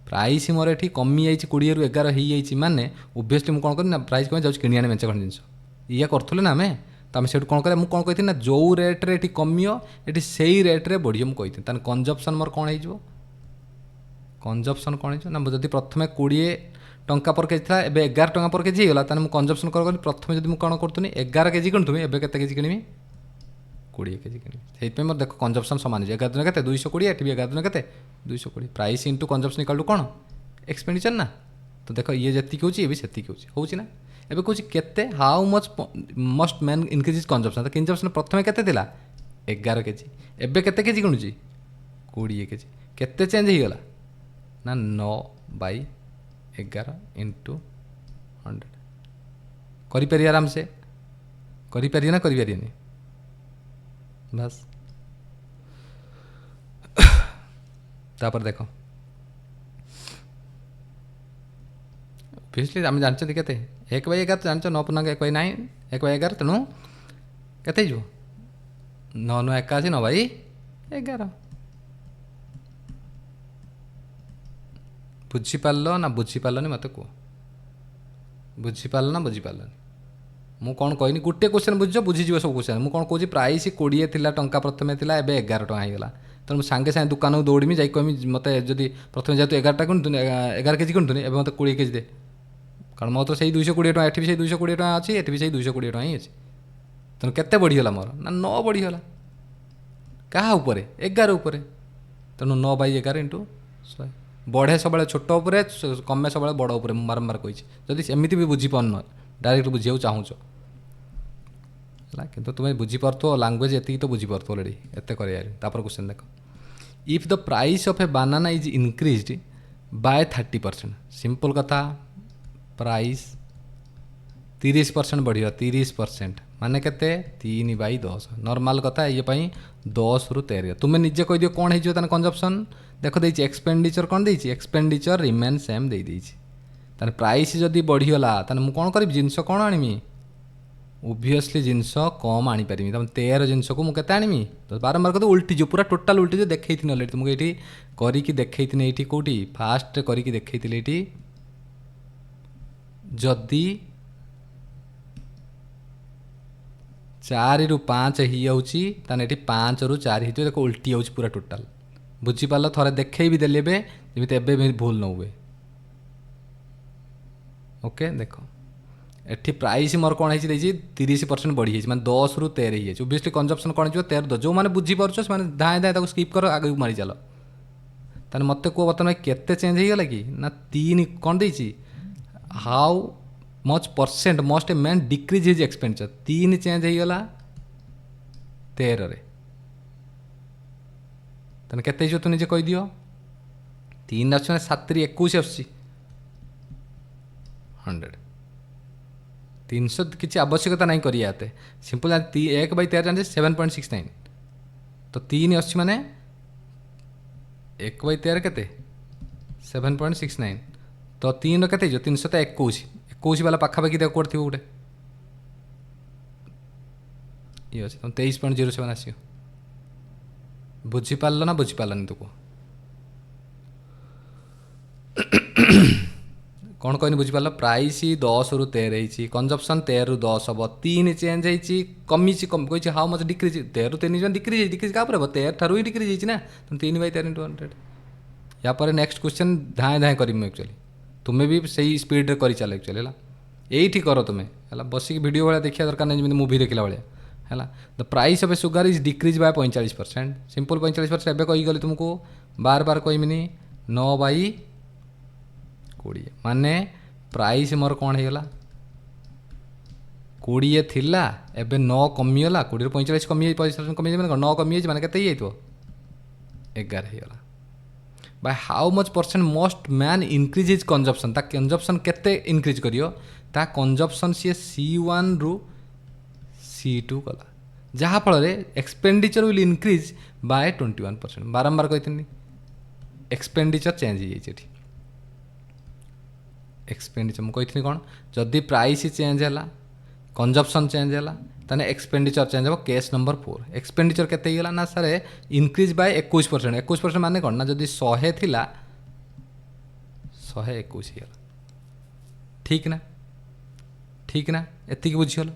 ପ୍ରାଇସ୍ ମୋର ଏଠି କମିଯାଇଛି 20ରୁ 11 ହେଇଯାଇଛି ମାନେ ଓଭିୟସ୍ଲି ମୁଁ କ'ଣ କରିବି? ନା ପ୍ରାଇସ୍ କମି ଯାଉଛି, କିଣି ଆଣି ମେଞ୍ଚେ ଖଣ୍ଡେ ଜିନିଷ। ଇଏ କରୁଥିଲେ ନା ଆମେ, ତ ଆମେ ସେଇଠୁ କ'ଣ କରିବା? ମୁଁ କ'ଣ କହିଥିଲି? ନା ଯେଉଁ ରେଟ୍ରେ ଏଠି କମିବ ଏଠି ସେଇ ରେଟ୍ରେ ବଢ଼ିବ ମୁଁ କହିଥିଲି। ତାହେଲେ କନଜମ୍ପସନ୍ ମୋର କ'ଣ ହେଇଯିବ? କନଜମ୍ପସନ୍ କ'ଣ ହେଇଯିବ? ନା ଯଦି ପ୍ରଥମେ 20 ଟଙ୍କା ପର କେଜି ଥିଲା, ଏବେ 11 ଟଙ୍କା ପର କେଜି ହେଇଗଲା, ତାହେଲେ ମୁଁ କନଜମ୍ପସନ୍ କଲି। ପ୍ରଥମେ ଯଦି ମୁଁ କ'ଣ କରୁଥିଲି? 11 କେଜି କିଣୁଥିଲି, ଏବେ କେତେ କେଜି କିଣିବି? 20 କେଜି କିଣିବି। ସେଇଥିପାଇଁ ମୋର ଦେଖ କନଜମ୍ପସନ୍ ସମାନ ହେଇଯିବ। 11 ଦିନ କେତେ? 220। ଏଠି ବି 11 ଦିନ କେତେ? 220। Price into consumption equal to କ'ଣ? ଏକ୍ସପେଣ୍ଡିଚର ନା। ତ ଦେଖ ଇଏ ଯେତିକି ହେଉଛି ଇଏ ବି ସେତିକି ହେଉଛି ନା। ଏବେ କହୁଛି କେତେ? ହାଉ ମଚ୍ ମଷ୍ଟ ମ୍ୟାନ୍ ଇନକ୍ରିଜ୍ ହିଜ୍ କନଜମ୍ପସନ୍। ତ କନଜମ୍ପସନ୍ ପ୍ରଥମେ କେତେ ଥିଲା? 11 କେଜି। ଏବେ କେତେ କେଜି କିଣୁଛି? 20 କେଜି। କେତେ ଚେଞ୍ଜ ହେଇଗଲା? ନା 9/11 × 100। କରିପାରିବା ଆରାମସେ? କରିପାରିବେ ନା କରିପାରିବେନି? ବାସ୍। ତାପରେ ଦେଖ ଅବଭିୟସ୍ଲି ଆମେ ଜାଣିଛନ୍ତି କେତେ? 1/11 ତ ଜାଣିଛ, 9 ପୂର୍ଣ୍ଣାଙ୍କ 1/9, 1/11। ତେଣୁ କେତେ ହେଇଯିବ? 9 × 81, 9/11। ବୁଝିପାରିଲ ନା ବୁଝିପାରିଲନି ମୋତେ କୁହ? ବୁଝିପାରିଲ ନା ବୁଝିପାରିଲନି? ମୁଁ କ'ଣ କହିନି? ଗୋଟିଏ କ୍ୱେଶ୍ଚନ୍ ବୁଝିଛ, ବୁଝିଯିବ ସବୁ କ୍ୱେଶ୍ଚନ୍। ମୁଁ କ'ଣ କହୁଛି? ପ୍ରାଇସ୍ 20 ଥିଲା ଟଙ୍କା ପ୍ରଥମେ ଥିଲା, ଏବେ 11 ଟଙ୍କା ହେଇଗଲା। ତେଣୁ ମୁଁ ସାଙ୍ଗେ ସାଙ୍ଗେ ଦୋକାନକୁ ଦୌଡ଼ିବି, ଯାଇକି କହିବି ମୋତେ ଯଦି ପ୍ରଥମେ ଯେହେତୁ 11 କେଜି କିଣୁଥିଲି, ଏବେ ମୋତେ 20 କେଜି ଦେ। କାରଣ ମୋର ତ ସେଇ 220 ଟଙ୍କା, ଏଠି ବି ସେଇ 220 ଟଙ୍କା ଅଛି, ଏଠି ବି ସେଇ 220 ଟଙ୍କା ହିଁ ଅଛି। ତେଣୁ କେତେ ବଢ଼ିଗଲା ମୋର? ନା 9 ବଢ଼ିଗଲା। କାହା ଉପରେ? 11 ଉପରେ। ତେଣୁ 9/11 × 100। ବଢ଼େ ସବୁବେଳେ ଛୋଟ ଉପରେ, କମେ ସବୁବେଳେ ବଡ଼ ଉପରେ। ମୁଁ ବାରମ୍ବାର କହିଛି। ଯଦି ଏମିତି ବି ବୁଝିପାରୁନ, ଡାଇରେକ୍ଟ ବୁଝିବାକୁ ଚାହୁଁଛ ହେଲା, କିନ୍ତୁ ତୁମେ ବୁଝିପାରୁଥିବ ଲାଙ୍ଗୁଏଜ୍ ଏତିକି ତ ବୁଝିପାରୁଥିବ ଅଲରେଡ଼ି, ଏତେ କରିବାରେ। ତାପରେ କ୍ୱେଶ୍ଚନ୍ ଦେଖ, if the price of a banana is increased by 30%। Simple କଥା, ପ୍ରାଇସ୍ 30% ବଢ଼ିବ। 30% ମାନେ କେତେ? 3/10। ନର୍ମାଲ୍ କଥା, ଇଏ ପାଇଁ 10ରୁ 13। ତୁମେ ନିଜେ କହିଦିଅ କ'ଣ ହେଇଯିବ ତାହେଲେ କନଜମ୍ପସନ୍। ଦେଖ ଦେଇଛି ଏକ୍ସପେଣ୍ଡିଚର କ'ଣ ଦେଇଛି? ଏକ୍ସପେଣ୍ଡିଚର ରିମେନ୍ ସେମ୍ ଦେଇଛି। ତାହେଲେ ପ୍ରାଇସ୍ ଯଦି ବଢ଼ିଗଲା ତାହେଲେ ମୁଁ କ'ଣ କରିବି? ଜିନିଷ କ'ଣ ଆଣିବି? ଓଭିୟସ୍ଲି ଜିନିଷ କମ୍ ଆଣିପାରିବି। ତୁମେ 13 ଜିନିଷକୁ ମୁଁ କେତେ ଆଣିବି? ତ ବାରମ୍ବାର କଥା ଉଲ୍ଟିଯିବ, ପୁରା ଟୋଟାଲ୍ ଉଲ୍ଟିଯିବ। ଦେଖେଇଥିଲି ଅଲରେଡ଼ି ତୁମକୁ, ଏଇଠି କରିକି ଦେଖେଇଥିଲି। ଏଇଠି କେଉଁଠି ଫାଷ୍ଟ କରିକି ଦେଖେଇଥିଲି। ଏଇଠି ଯଦି 4ରୁ 5 ହେଇଯାଉଛି ତାହେଲେ ଏଠି 5ରୁ 4 ହେଇଯିବ। ଦେଖ ଉଲ୍ଟି ଯାଉଛି ପୁରା ଟୋଟାଲ୍। ବୁଝିପାରିଲ? ଥରେ ଦେଖେଇ ବି ଦେଲି ଏବେ जमी एबे भी भूल न हुए। ओके देख एठी प्राइस मोर कौन है 30% बढ़ी जाए, 10 रु 13 हो। ओबियसली कंजप्शन कौन हो 13 10। जो मैंने बुझीपार से धाए धाए स्किप कर आगे मारी चल। ताने मत कह बर्तमान केते चेंज हो गला कि ना 3 कौन देती how much percent must a man decrease his expenditure. 3 change हो गला 13 रे। ताने केते हो तु निजे कह दियो 3 आस 7 21 आस 100 300 किसी आवश्यकता नहीं करिए सिंपल 1/13 जान 7.69 तो 3 अच्छी माने 1/13 के 7.69 तो 3 के 321 वाला पाखापाखि देख कौट थी गोटे ये अच्छे तुम 23.07 आस बुझीपार ना बुझीपारनी तुको कौन कहनी बुझीपार प्राइस 10 रु 13 कंजप्शन 13 रु 10 हम 3 चेंज होती कमी कही हाउ मच डिक्रीज 13 रु 3 डिक्रीज डिक्रीज क्या 13 ठार ही डिक्रीज ना तुम 3/13 × 100 या पर नेक्स्ट क्वेश्चन धाए धाए कर एक्चुअली तुम्हें भी सही स्पीड कर चल एक्चुअली है यही कर तुम्हें है बसिक वीडियो भाया देखा दरकार नहीं जमी मूवी देखला भाया है the price of a sugar is decrease by 45%। Simple 45% एवं कहीगली तुमको बार बार कहमिनी 9/20 माने प्राइस मोर कौन होगा 20 थिला एबे 9 कमीगला 20 45 कमी 9 कमी मैंने के 11 होगा। By how much percent must man increase his consumption ता कंजप्शन केते इनक्रीज करियो ता कंजप्शन सी C1 रु C2 गला जहाँफल एक्सपेंडिचर विल इनक्रीज बाय 21%। बारंबार कही एक्सपेंडिचर चेंज हो जाए एक्सपेंडिचर मुझे कौन जदि प्राइस चेंज है कंजप्शन चेंज है ताने एक्सपेंडिचर चेंज हो केस नंबर 4 एक्सपेंडिचर केते गला ना सर इनक्रीज बाय 21%। 21% माने कौन ना जदि 100 थिला 121 गला ठीक ना एति बुझीगल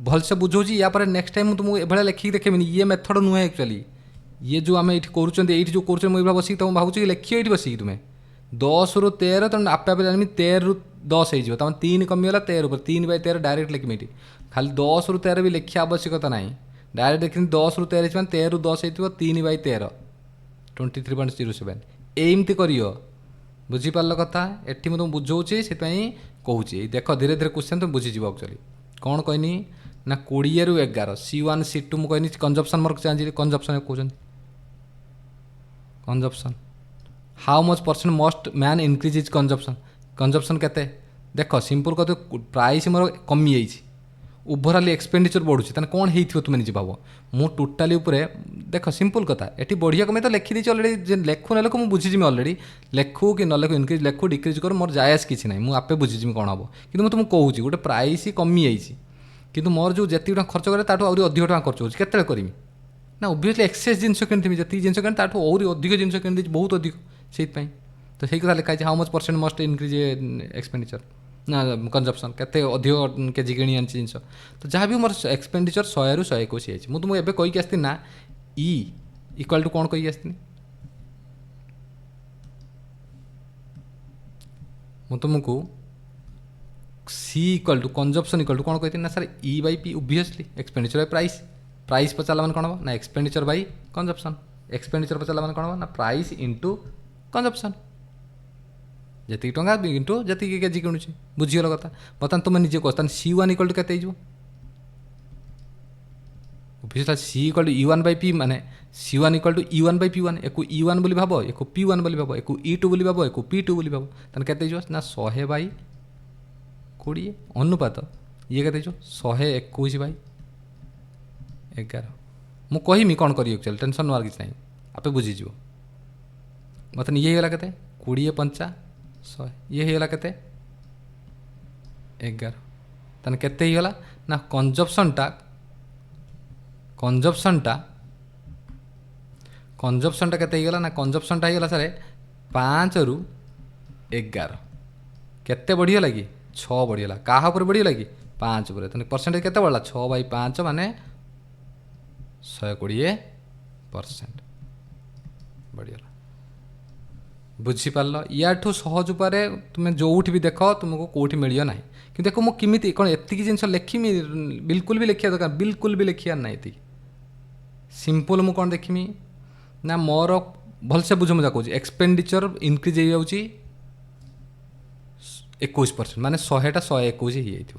भलसे बुझौची या पर नेक्स्ट टाइम तुमको एभले लिखिकी देखेबिनी ये मेथड नुहे एक्चुअली ये जो आम ये कर जो कर मुझे बस तुम भावुँ कि लिखिए ये बसिक तुम्हें 10 रु 13 तेनाली आपे आपे जानमी 13 रु 10 हो तुम 3 कमीगला 13 ऊपर 3/13 डायरेक्ट लिखमी ये खाली 10 रु 13 भी लिखा आवश्यकता ना डायरेक्ट देखनी 10 रु 13 13 रु 10 हो 3/13 23.07 एमती करियो बुझीपार कथा एटी मुझे बुझाऊँगी से कहूँ देख धीरे धीरे क्वेश्चन तुम बुझीज एक्चुअली कौन कहनी ना 20 रु 11 C1 C2 मुझे कहनी कंजप्शन मोर चेंज कंजप्शन कहते consumption how much percent must man increase is consumption केते देख सिंपल कहते प्राइस मोर कमी जाइए ओभराली एक्सपेंडिचर बढ़ुची ताने कौन हो तुम निजे भाव मु टोटाली देख सिंपल कथा ये बढ़िया को मैं तो लिखी अलरेडी लेखु ना मुझे बुझीजी अलरेडी लेखु कि न लेखु इनक्रीज लेखु डिक्रीज कर मोर जायस किसी ना मुझे आपे बुझीजी कौन हम कि तुमको कहूँ गोटे प्राइस कमी जाइए कि मोर जो जी खर्च करे ताठू आहुरी अधिक टଙ୍କା खर्च होची केते करमी ना ओबियसली एक्सेस जिनस किनी जी जिन किनी ताठू आहुरी अधिक जिन किनी बहुत अधिक से तो सही कथा लिखाई how much percent must increase expenditure ना कंजप्शन केते अधिक केजी किणी आनी जिन तो जहाँ भी मोर एक्सपेंडिचर 100 रु 121 जाइए मुझे एवं कहीकि आसती ना E इक्वाल टू कौन कहीकि आसती मु तुमको C equal to consumption equal to कौन कहती ना sir E/P obviously expenditure by price price पचारा मैंने कौन हम ना एक्सपेंडिचर बाय कंजप्शन एक्सपेंडिचर पचारा मैंने कौन हम ना प्राइस इंटू कंजप्शन जी टंका इंटू जी केजी किणुची बुझीगल कथा बर्तमान तुम निजे कह C1 इक्वाल टू केते obviously C equal to E1/P माने C1 इक्वाल टू E1/P1 एक E1 बोली भाव एक P1 बोली भाव एक E2 बोली भाव एक P2 बोली भाव ताने केते ना 100/20 अनुपात ये केते 121/11 मु कहमी कौन करी एक्चुअली टेंशन नवार किसी ना आपे बुझीज मतलब ये होगा के 20 5 100 ये होगा के 11 ताने केते होगा ना कंजप्शनटा केते होगा ना कंजप्शनटा होगा सारे 5 रु 11 केते बढ़ीगला कि 6 बढ़ीगला क्या बढ़ीगला कि 5 उपर तेनाली परसेंटेज केते बढ़ला 6/5 माने 120% बढ़ीगला बुझीपार याठू सहज उपाय तुम्हें जो भी देख तुमको कौटी मिल ना कि देख मुझे कौन एति जिन लिखिमी बिल्कुल भी लिखा दरकार बिल्कुल भी लिखार ना ये सिंपल मुझे कौन देखमी ना मोर भलसे बुझ मुझा कौच एक्सपेंडिचर इनक्रीज हो जाऊँगी 21% माने 100टा 121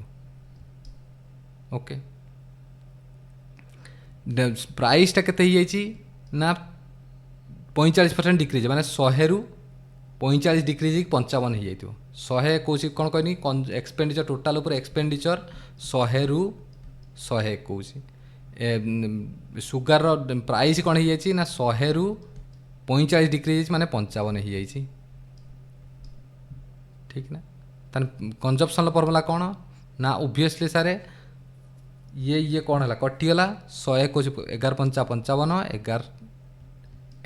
ओके प्राइसटा के ना 45% डिक्रीज माने 100 रु 45 डिक्रीज 55 हो जाइए 100 कौच कौन कहनी एक्सपेंडिचर टोटाल उपर एक्सपेंडिचर 100 रु 121 सुगार प्राइस कौन हो जाए ना 100 रु 45 डिक्रीज माने 55 हो जाए ठीक ना तान कंजप्शन फर्मुला कौन ना ओब्वियसली सारे ये कौन है कटिगला 121 11 पंचा 55 11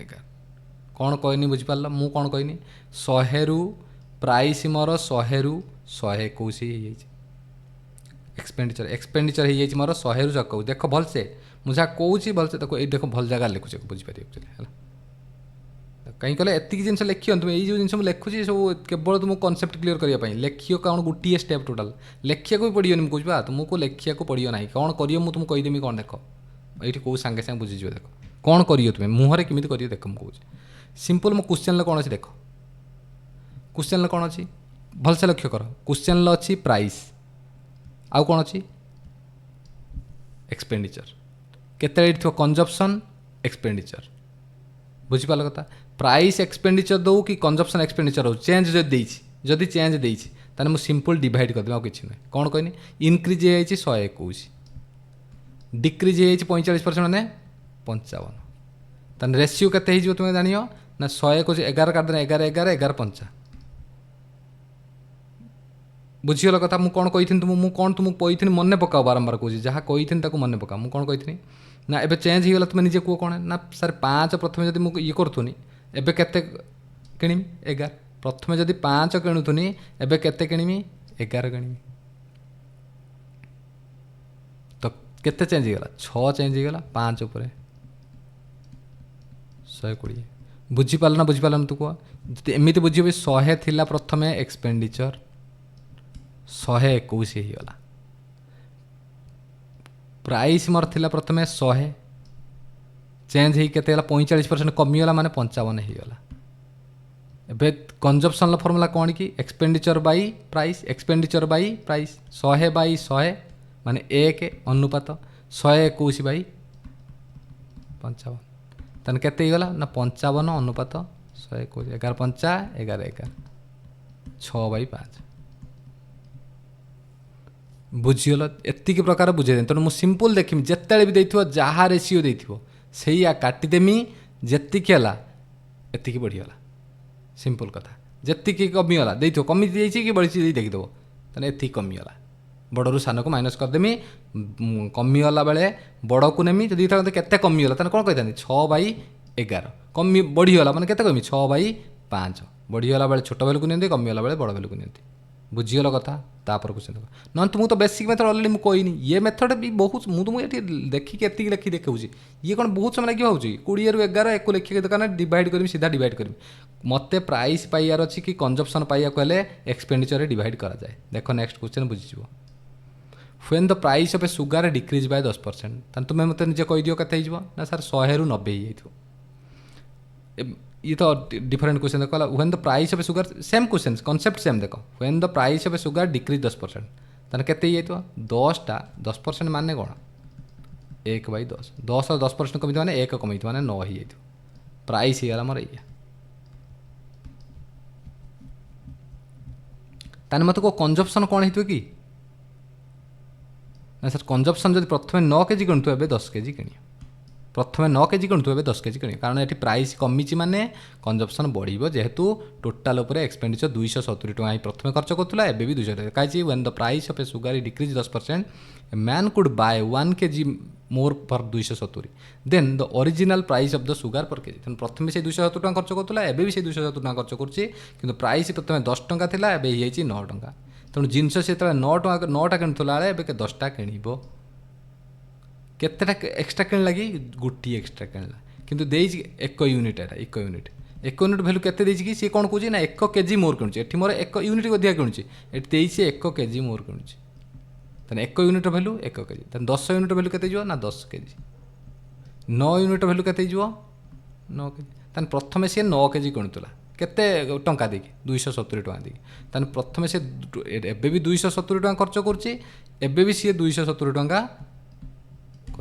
11 कौन कहनी बुझिपार मु कौन कहनी 100 रु प्राइस मोर 100 रु 121 एक्सपेंडिचर एक्सपेंडिचर हो जाए मोर 100 रु 121 देख भलसे मुझे कौच भलसे देखो ये देख भल जगह लिखुचे बुझीपार है कहीं कहले एति जिन लिखियो तुम ये जिन लिखुची सब केवल तुमको कनसेप्ट क्लीयर करने लिखियो कौन गोटे स्टेप टोटाल लिखिया भी पड़ोनी मुझे कह तुमको लिखिया पड़ो ना कौन करियो मुझे तुमको कहीदेमी कौन देख ये कौ सांगे सांगे बुझीज देख कौन करियो तुम्हें मुहर केमी कर देख मुझे सिंपल मो क्वेश्चन कौन अच्छी देख क्वेश्चन कौन अच्छी भलसे लक्ष्य कर क्वेश्चन अच्छी प्राइस आउ कौन अच्छी एक्सपेंडिचर केते थो कंजप्शन एक्सपेंडिचर बुझीपार कथा प्राइस एक्सपेंडिचर दो कि कंजप्शन एक्सपेंडिचर हो चेंज जदि चेंज देती ताने मुझे सिंपल डिवाइड करदेवी आ कि नुहे कौन कहनी इनक्रीज हो 121 डिक्रीज हो 45% मैंने 55 तान रेसीो के तुम्हें जान ना 121 11 कर देना 11 11 11 5 बुझीगल कथा मुझे कौन कही तुम कौन तुमको कही मन पकाओ बारंबार कौन जहाँ कही मन पका मुझे कौन कही ना एबे चेंज हो गला तुम निजे कह कौन ना सर 5 प्रथम जब मुझे ये करूनी एबे केते किणीमी 11 प्रथम जदि 5 किणुनी एबे केते किणीमी 11 किणीमी तो केते चेंज हो गला 6 चेंज हो गला 5 उपर 120 बुझीपार ना बुझीपार तू कह जी एमती बुझे 100 थिला प्रथम एक्सपेंडिचर 121 होगला प्राइस मोर थिला प्रथम 100 चेंज हो के 45% कमीगला माने 55 होगला एबे कंजप्शन फर्मुला कौन कि expenditure by price expenditure by price 100 by 100 माने 1 अनुपात 121 बाई 55 तन केते होगला ना 55 अनुपात 121 11 5 11 11 6 बाई 5 बुझीगल एतिक प्रकार बुझे तेणु मुझे सिंपल देखी जिते भी देखो जहाँ रेसीओ देखो से काटिदेमी जीक है एतिक बढ़ीगला सिंपल कथा जी कमीगला देखो कमी कि बढ़ी देखीदेव तेना एतिक कमीगला बड़ू सान को माइनस करदेमी कमीगला बेले बड़ को नेमी जब के कमीगला तेना कौन कही 6/11 कमी बढ़ीगला मैंने के कमी 6/5 बढ़ीगला बेले छोट भैल्यू को नियंती कमीगला बेले बड़ भैल्यू को नियंती बुझीगल कथा तापर क्वेश्चन देख ना तुमको तो बेसिक मेथड अलरेडी मुझे कहनी ये मेथड भी बहुत मुझे तुमको ये देखिए एतिक लिखी देखी ये कौन बहुत समय लगे हो 20 रु 11 एक लिखिक दरकार डिवाइड करी सीधा डिवाइड करी मत प्राइस पाइबार अच्छी कि कंजप्शन पाइबा हेल्ले एक्सपेंडिचर डिवाइड करा जाए देख नेक्स्ट क्वेश्चन बुझीज when the price of a sugar decrease by 10% तुम्हें मत निजे कहीदिव के ना सर 100 रु 90 हो ये तो डिफरेंट क्वेश्चन देखो when the price of a sugar same question concept same देखो when the price of a sugar decrease 10% ताने केते ये 10टा 10% माने कौन 1/10 10 और 10% कमी माने 1 कमी माने 9 ही प्राइस ही मोर ये ताने मत को कंजप्शन कौन होइतो कि ना सर कंजप्शन जब प्रथम 9 केजी किणुथु एबे 10 केजी किणियो प्रथम 9 केजी किणुथु एबे 10 केजी किणियो कारण ये प्राइस कमी माने कंजप्शन बढ़िबो जेहेतु टोटाल उपरे एक्सपेंडिचर 270 टका ही प्रथम खर्च करथुला एबे भी 200 टका काई when the price of a sugar decrease 10% a man could buy 1 KG more for 270 than the original price of the sugar per KG तेन प्रथम से 270 टका खर्च करथुला एबे भी से 270 टका खर्च करछि किंतु प्राइस प्रथम 10 टका थिला एबे ही 9 टका तेणु जिनस से 9टा किणुला एबे 10टा किणिबो केतेटा एक्सट्रा किणला कि गोटी एक्सट्रा किणला किंतु देई 1 यूनिट एटा 1 यूनिट एक यूनिट भैल्यू केते देछि कि सी कोन कहूछि ना 1 केजी मोर किणुछि एठी मोर 1 यूनिट अधिक किणुछि एठी देछि 1 केजी मोर किणुछि तने 1 यूनिट भैल्यू 1 केजी तने 10 यूनिट भैल्यू केते जिवो ना 10 केजी 9 यूनिट भैल्यू केते जिवो 9 केजी तने प्रथमे सी 9 केजी किणुतला केते टंका देकी 270 टंका देकी तने प्रथमे से एबे भी 270 टंका खर्च करछि एबे भी सी 270 टंका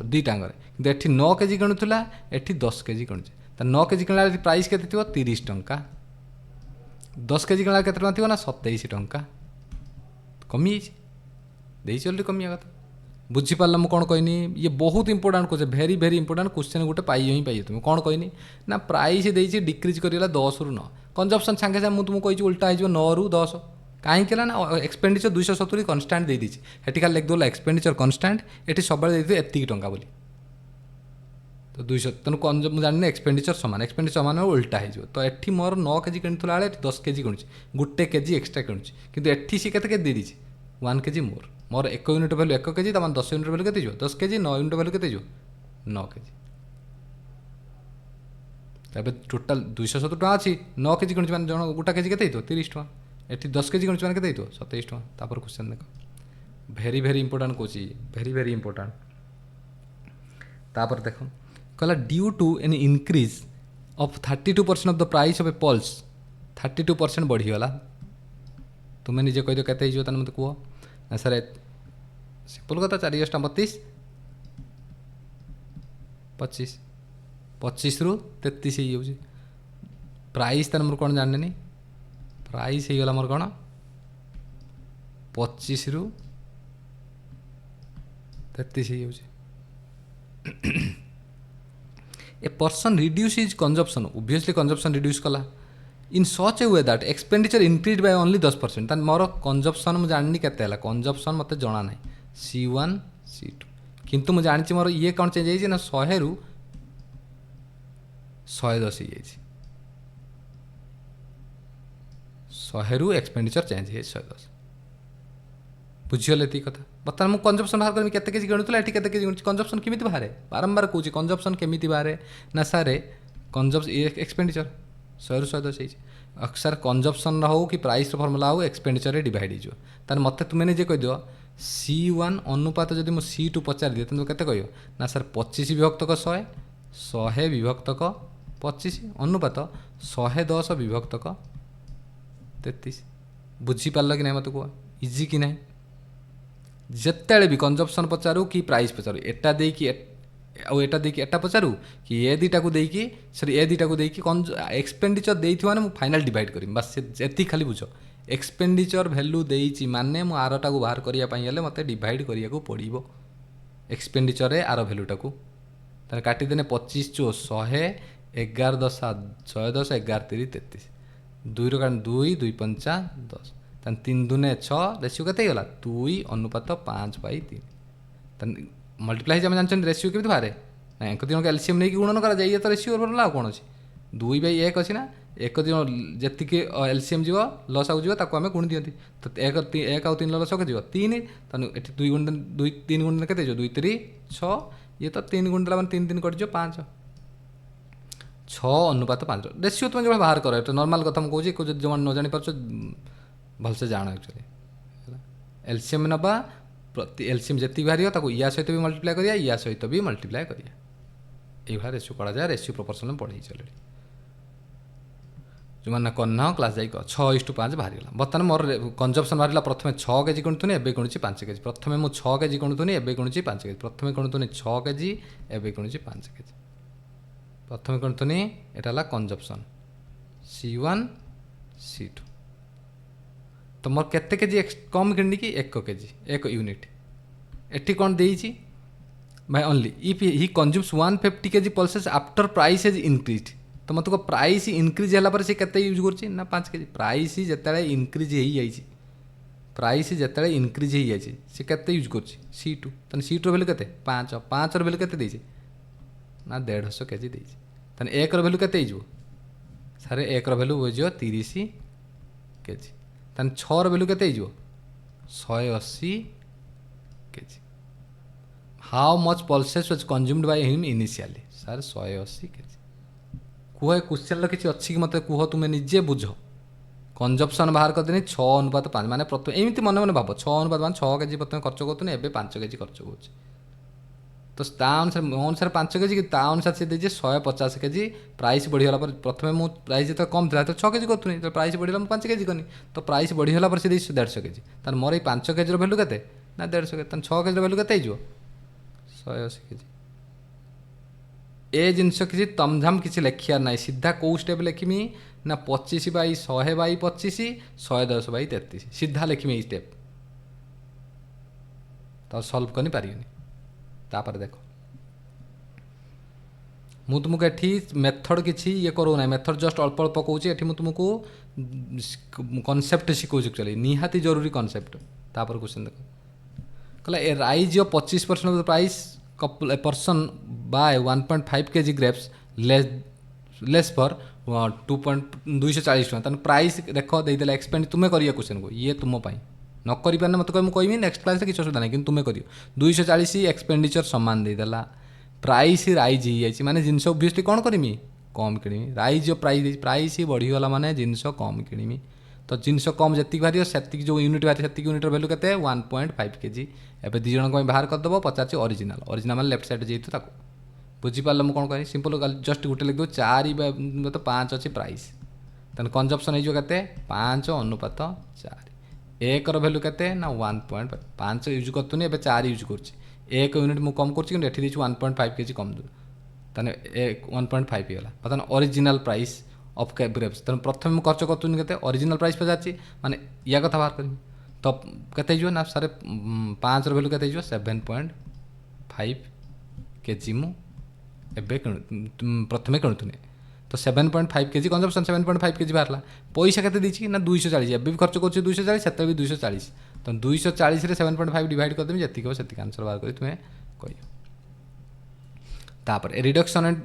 दी टांगरे किंतु एठी 9 केजी किणुतला एठी 10 केजी किणुछि त 9 केजी किणला प्राइस केते थिवो 30 टंका 10 केजी किणला केते टंका थिवो ना 27 टंका कमी जाइछि देई चलि कमी कथा बुझी पारला मु कोन कहनी ये बहुत important question very very important question गोटे पाई ही पाई तुम कोन कहनी ना प्राइस देइछि डिक्रीज करिला 10 रु 9 कंजप्शन संगे संगे मु तुमको कहिछि उल्टा हो 9 रु 10 कहीं के ना एक्सपेंडिचर 270 कन्स्टांट दे दीजिए हेटी खाली लिख दोला एक्सपेंडिचर कन्स्टांट एटी सब एति टंका बोली तो 200 तेणु मुझे जानी एक्सपेंडिचर सामान उल्टा हो तो एठी मोर 9 केजी किणुला बेले 10 केजी किणुची गोटे केजी एक्सट्रा किणुची किंतु एठी सी केते दे दीजिए 1 केजी मोर 1 यूनिट भैल्यू 1 केजी तमाम 10 यूनिट भैल्यू केते जो 10 केजी 9 यूनिट भैल्यू केते जो 9 केजी तबे टोटल 270 टका अछि 9 केजी किणुची माने जण गोटा केजी केते हितो 30 टका एठी 10 केजी किणुची माने केते हितो 27 टका तापर क्वेश्चन देखो वेरी वेरी इंपोर्टेंट कोची वेरी वेरी इंपोर्टेंट तापर देखो कहला due to an increase of 32% of the price of a pulse 32% बढ़ीगला तुम्हें निजे कह दो केते हो मत कह ना सर सिंपल कथा 4 × 32 25 25 रु 33 हो प्राइस तार मोर कौन जाने प्राइस हो गला मोर कौन 25 रु 33 हो a person reduce is consumption obviously consumption reduce कला in such a way that expenditure increase by only 10% than more consumption मुझे जाननी केते कंजप्शन मत जना ना C1 C2 किंतु मुझे जानी मोर ये कौन चेंज होइछि ना 100 रु 110 हो 100 रु एक्सपेंडिचर चेंज हो 110 बुझीगले ये कथा बर्तमान मुझे कंजप्शन बाहर करी केते केजी गणुला ये केते केजी गणुची कंजप्शन केमिति बाहर बारंबार कहूँ कंजप्शन केमिति बाहर ना सारे कंजप्शन एक्सपेंडिचर 100 रु 110 हो सर कंजप्शन हो कि प्राइस फर्मुला हो एक्सपेंडिचर डिवाइड हो मत तुम्हें निजे कह दियो C1 अनुपात जदि मु C2 पचार दिए तुम केते कहियो ना सर 25 विभक्तक 100 100 विभक्तक 25 अनुपात 110 विभक्तक 33 बुझी पारल कि नहीं मत कह इजी कि नहीं जिते भी कंजप्शन पचारू कि प्राइस पचारू एटा देकी एटा देकी एटा पचारू कि ए दुटा को देकी सॉरी ए दुटा को देकी एक्सपेंडिचर देइथि माने मु फाइनल डिवाइड करी बस एति खाली बुझ एक्सपेंडिचर वैल्यू देइछि माने मु आरटा को बाहर करिया पई हेले मते डिवाइड करिया को पड़िबो एक्सपेंडिचर रे आर वैल्यूटा को तार काटी देने 25 × 100 11 10 110 11 3 33 2 रो 2 2 5 10 3 दूने 6 रेशियो केते गला 2 अनुपात 5/3 मल्टीप्लाई जब जानते रेशियो केମିତି बाहर ना एक दिन के एलसीएम नहीं गुणन करा जाए तो रेशियो फर्मुला कौन अच्छी 2/1 अच्छी ना एक दिन जी एलसीएम जीव लस आउ जीव आम गुणी दिखती तो 1 और 3 लस के 3 ये 2 गुण 2 3 गुण के 2 3 6 ये तो 3 गुण देला 3 3 कट 5 6 अनुपात 5 रेशियो तुम जो बाहर कर नॉर्मल कथा मुझे कहूँ जो न जानी पार्छ भलसे जान एक्चुअली एलसीएम नवा प्रति एलसीएम जी बाहर या सहित भी मल्टीप्लाई करिया या सहित भी मल्टीप्लाई करिया ये रेशियो करा जाए रेशियो प्रोपोर्शन में पढ़ी चले जो मैंने कन्न क्लास जाइक 6:5 बाहर बर्तमान मोर कंजप्शन बाहर प्रथम 6 केजी गणुनी एवं गणुची 5 केजी प्रथम मुझे 6 केजी गणुनी एवं गणुची 5 केजी प्रथम गणुनी 6 केजी एवं गणुची 5 केजी प्रथम गणुनी यहाँ कंजप्शन C1 C2 तो मोर केते केजी कम किणी कि 1 केजी 1 यूनिट एटी कौन देइछि भाई only if he consumes 150 KG pulses after price is increase तो मत को प्राइस इंक्रीज होला पर से केते यूज करछि ना 5 केजी प्राइस जेतेले इंक्रीज हेई जाइछि प्राइस जेतेले इंक्रीज हेई जाइछि से केते यूज करछि C2 तन C2 रो वैल्यू केते 5 5 रो वैल्यू केते देइछि ना 150 केजी देइछि तन 1 रो वैल्यू केते हिजो सारे 1 रो वैल्यू हो जो 30 केजी तन 6 रो वैल्यू केते हिजो 180 KG how much pulses was consumed by him initially sir 180 KG କୁହ ଏ କ୍ୱେଶ୍ଚନ୍ର କିଛି ଅଛି କି ମୋତେ କୁହ, ତୁମେ ନିଜେ ବୁଝ। କଞ୍ଜପ୍ସନ୍ ବାହାର କରିଦେନି 6:5, ମାନେ ପ୍ରଥମେ ଏମିତି ମନେ ମନେ ଭାବ 6:5 ମାନେ 6 କେଜି ପ୍ରଥମେ ଖର୍ଚ୍ଚ କରୁଥିଲି, ଏବେ 5 କେଜି ଖର୍ଚ୍ଚ କରୁଛି। ତ ତା ଅନୁସାରେ ମୋ ଅନୁସାରେ 5 କେଜି, କି ତା ଅନୁସାରେ ସେ ଦେଇଛି 150 କେଜି। ପ୍ରାଇସ୍ ବଢ଼ିଗଲା ପରେ, ପ୍ରଥମେ ମୁଁ ପ୍ରାଇସ୍ ଯେତେବେଳେ କମ୍ ଥିଲା ସେତେବେଳେ 6 କେଜି କରୁଥିଲି, ଯେତେବେଳେ ପ୍ରାଇସ୍ ବଢ଼ିଗଲା ମୁଁ 5 କେଜି କଲି। ତ ପ୍ରାଇସ୍ ବଢ଼ିଗଲା ପରେ ସେ ଦେଇଛି 150 କେଜି। ତାହେଲେ ମୋର ଏଇ 5 କେଜିର ଭ୍ୟାଲୁ କେତେ ନା 150 କେଜି। ତାହେଲେ 6 କେଜିର ଭ୍ୟାଲୁ କେତେ ହେଇଯିବ 180 କେଜି। ଏ ଜିନିଷ କିଛି ତମଝାମ କିଛି ଲେଖିବାର ନାହିଁ, ସିଧା କେଉଁ ଷ୍ଟେପ୍ ଲେଖିମି ନା 25/100/25 110/33 ସିଧା ଲେଖିମି ଏଇ ଷ୍ଟେପ୍। ତ ସଲ୍ଭ କରିପାରିବିନି। ତାପରେ ଦେଖ, ମୁଁ ତୁମକୁ ଏଠି ମେଥଡ଼ କିଛି ଇଏ କରୁନାହିଁ, ମେଥଡ଼ ଜଷ୍ଟ ଅଳ୍ପ ଅଳ୍ପ କହୁଛି। ଏଠି ମୁଁ ତୁମକୁ କନସେପ୍ଟ ଶିଖଉଛି, ଆକ୍ଚୁଆଲି ନିହାତି ଜରୁରୀ କନସେପ୍ଟ। ତାପରେ କ୍ୱେଶ୍ଚନ୍ ଦେଖ, କହିଲା a rise of 25% of the price a person buys 1.5 kg grapes less for 240 ଟଙ୍କା। ତାହେଲେ ପ୍ରାଇସ୍ ଦେଖ ଦେଇଦେଲା, ଏକ୍ସପେଣ୍ଡ ତୁମେ କରିବା କ୍ୱେଶ୍ଚନ୍କୁ, ଇଏ ତୁମ ପାଇଁ। ନ କରିପାରିଲେ ମୋତେ କହିବ, ମୁଁ କହିବି ନେକ୍ସଟ କ୍ଲାସ୍ରେ କିଛି ଅସୁବିଧା ନାହିଁ, କିନ୍ତୁ ତୁମେ କରିବ। 240 ଏକ୍ସପେଣ୍ଡିଚର ସମାନ ଦେଇଦେଲା, ପ୍ରାଇସ୍ ରାଇଜ୍ ହେଇଯାଇଛି ମାନେ ଜିନିଷ ଅବଭିୟସଲି କ'ଣ କରିମି କମ୍ କିଣିବି। ରାଇଜ୍ ଅଫ୍ ପ୍ରାଇସ୍ ଦେଇଛି, ପ୍ରାଇସ୍ ବଢ଼ିଗଲା ମାନେ ଜିନିଷ କମ୍ କିଣିମି। ତ ଜିନିଷ କମ୍ ଯେତିକି ବାହାରିବ ସେତିକି, ଯେଉଁ ୟୁନିଟ୍ ବାହାରିବ ସେତିକି ୟୁନିଟ୍ର ଭ୍ୟାଲୁ କେତେ 1.5 kg। ଏବେ ଦୁଇ ଜଣଙ୍କ ପାଇଁ ବାହାର କରିଦେବ, ପଚାରୁଛି ଅରିଜିନାଲ୍। ଅରିଜିନାଲ୍ ମାନେ ଲେଫ୍ଟ ସାଇଡ଼୍ ଯେହେତୁ ତାକୁ ବୁଝିପାରିଲ ମୁଁ କ'ଣ କହିବି। ସିମ୍ପଲ୍ ଜଷ୍ଟ ଗୋଟେ ଲେଖିଦେବ 4/5 ଅଛି ପ୍ରାଇସ୍। ତାହେଲେ କଞ୍ଜପ୍ସନ୍ ହେଇଯିବ କେତେ 5:4। ଏକର ଭ୍ୟାଲୁ କେତେ ନା 1.5। 5 ୟୁଜ୍ କରୁଥିଲି, ଏବେ 4 ୟୁଜ୍ କରୁଛି। 1 ୟୁନିଟ୍ ମୁଁ କମ୍ କରୁଛି, କିନ୍ତୁ ଏଠି ଦେଇଛି 1.5 kg କମ୍ ଦେଉଛି। ତାହେଲେ 1.5 ହେଇଗଲା। ବର୍ତ୍ତମାନ ଅରିଜିନାଲ୍ ପ୍ରାଇସ୍ ଅଫ୍ ଗ୍ରେପ୍ସ। ତେଣୁ ପ୍ରଥମେ ମୁଁ ଖର୍ଚ୍ଚ କରୁଥିଲି କେତେ ଅରିଜିନାଲ୍ ପ୍ରାଇସ୍ ପଚାରିଛି, ମାନେ ୟା କଥା ବାହାର କରିବି। ତ କେତେ ହେଇଯିବ ନା ସାର୍ 5ର ଭ୍ୟାଲୁ କେତେ ହେଇଯିବ 7.5 kg ମୁଁ ଏବେ ପ୍ରଥମେ କିଣୁଥିଲି। ତ 7.5 kg କଞ୍ଜପ୍ସନ୍ 7.5 kg ବାହାରିଲା। ପଇସା କେତେ ଦେଇଛି ନା 240। ଏବେ ବି ଖର୍ଚ୍ଚ କରୁଛି 240, ସେତେବେଳେ ବି 240। ତ 240ରେ 7.5 ଡିଭାଇଡ଼ କରିଦେବି, ଯେତିକି ହେବ ସେତିକି ଆନ୍ସର୍ ବାହାର କରି ତୁମେ କହିବ। ତାପରେ ରିଡକ୍ସନ୍ ଆଣ୍ଡ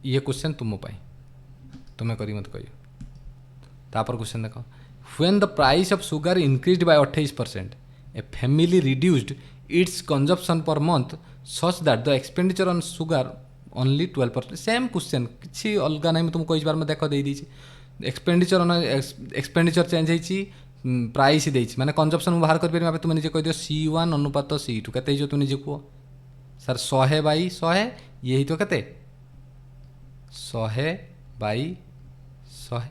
ଇଏ କ୍ୱେଶ୍ଚନ୍ ତୁମ ପାଇଁ, ତୁମେ କରି ମୋତେ କହିବ। ତାପରେ କ୍ୱେଶ୍ଚନ୍ ଦେଖ, when the price of sugar increased by 28%, a family reduced its consumption per month such that the expenditure on sugar only 12%। Same question, କିଛି ଅଲଗା ନାହିଁ। ମୁଁ ତୁମକୁ କହିପାର ଦେଖ ଦେଇଦେଇଛି, ଏକ୍ସପେଣ୍ଡିଚର ଚେଞ୍ଜ ହେଇଛି, ପ୍ରାଇସ୍ ଦେଇଛି, ମାନେ କଞ୍ଜପ୍ସନ୍ ମୁଁ ବାହାର କରିପାରିବି। ଏବେ ତୁମେ ନିଜେ କହିଦିଅ C1 ଅନୁପାତ C2 କେତେ ହେଇଯିବ, ତୁମେ ନିଜେ କୁହ। ସାର୍ 100/100, ଇଏ ହେଇଥିବ କେତେ 100/100,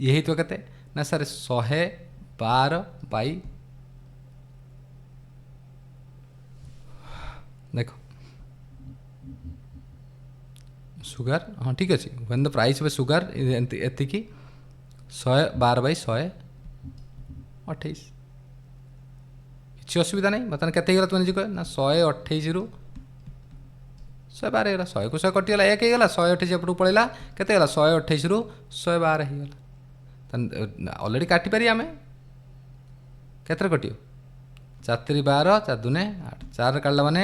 ଇଏ ହେଇଥିବ କେତେ ନା ସାର୍ 112/, ଦେଖ ସୁଗାର, ହଁ ଠିକ୍ ଅଛି। When the price of sugar ଏତିକି 112/128, କିଛି ଅସୁବିଧା ନାହିଁ। ବର୍ତ୍ତମାନ କେତେ ହେଇଗଲା ତୁମେ ନିଜେ କହ ନା 128ରୁ 112 ହେଇଗଲା। 100କୁ 100 କଟିଗଲା, 1 ହେଇଗଲା। 128 ଏପଟକୁ ପଳେଇଲା, କେତେ ହେଇଗଲା 128ରୁ 112 ହେଇଗଲା। ତାହେଲେ ଅଲରେଡ଼ି କାଟିପାରିବା ଆମେ, କେତେରେ କଟିବ 4×3 12, 4×2 8, 4ରେ କାଟିଲା ମାନେ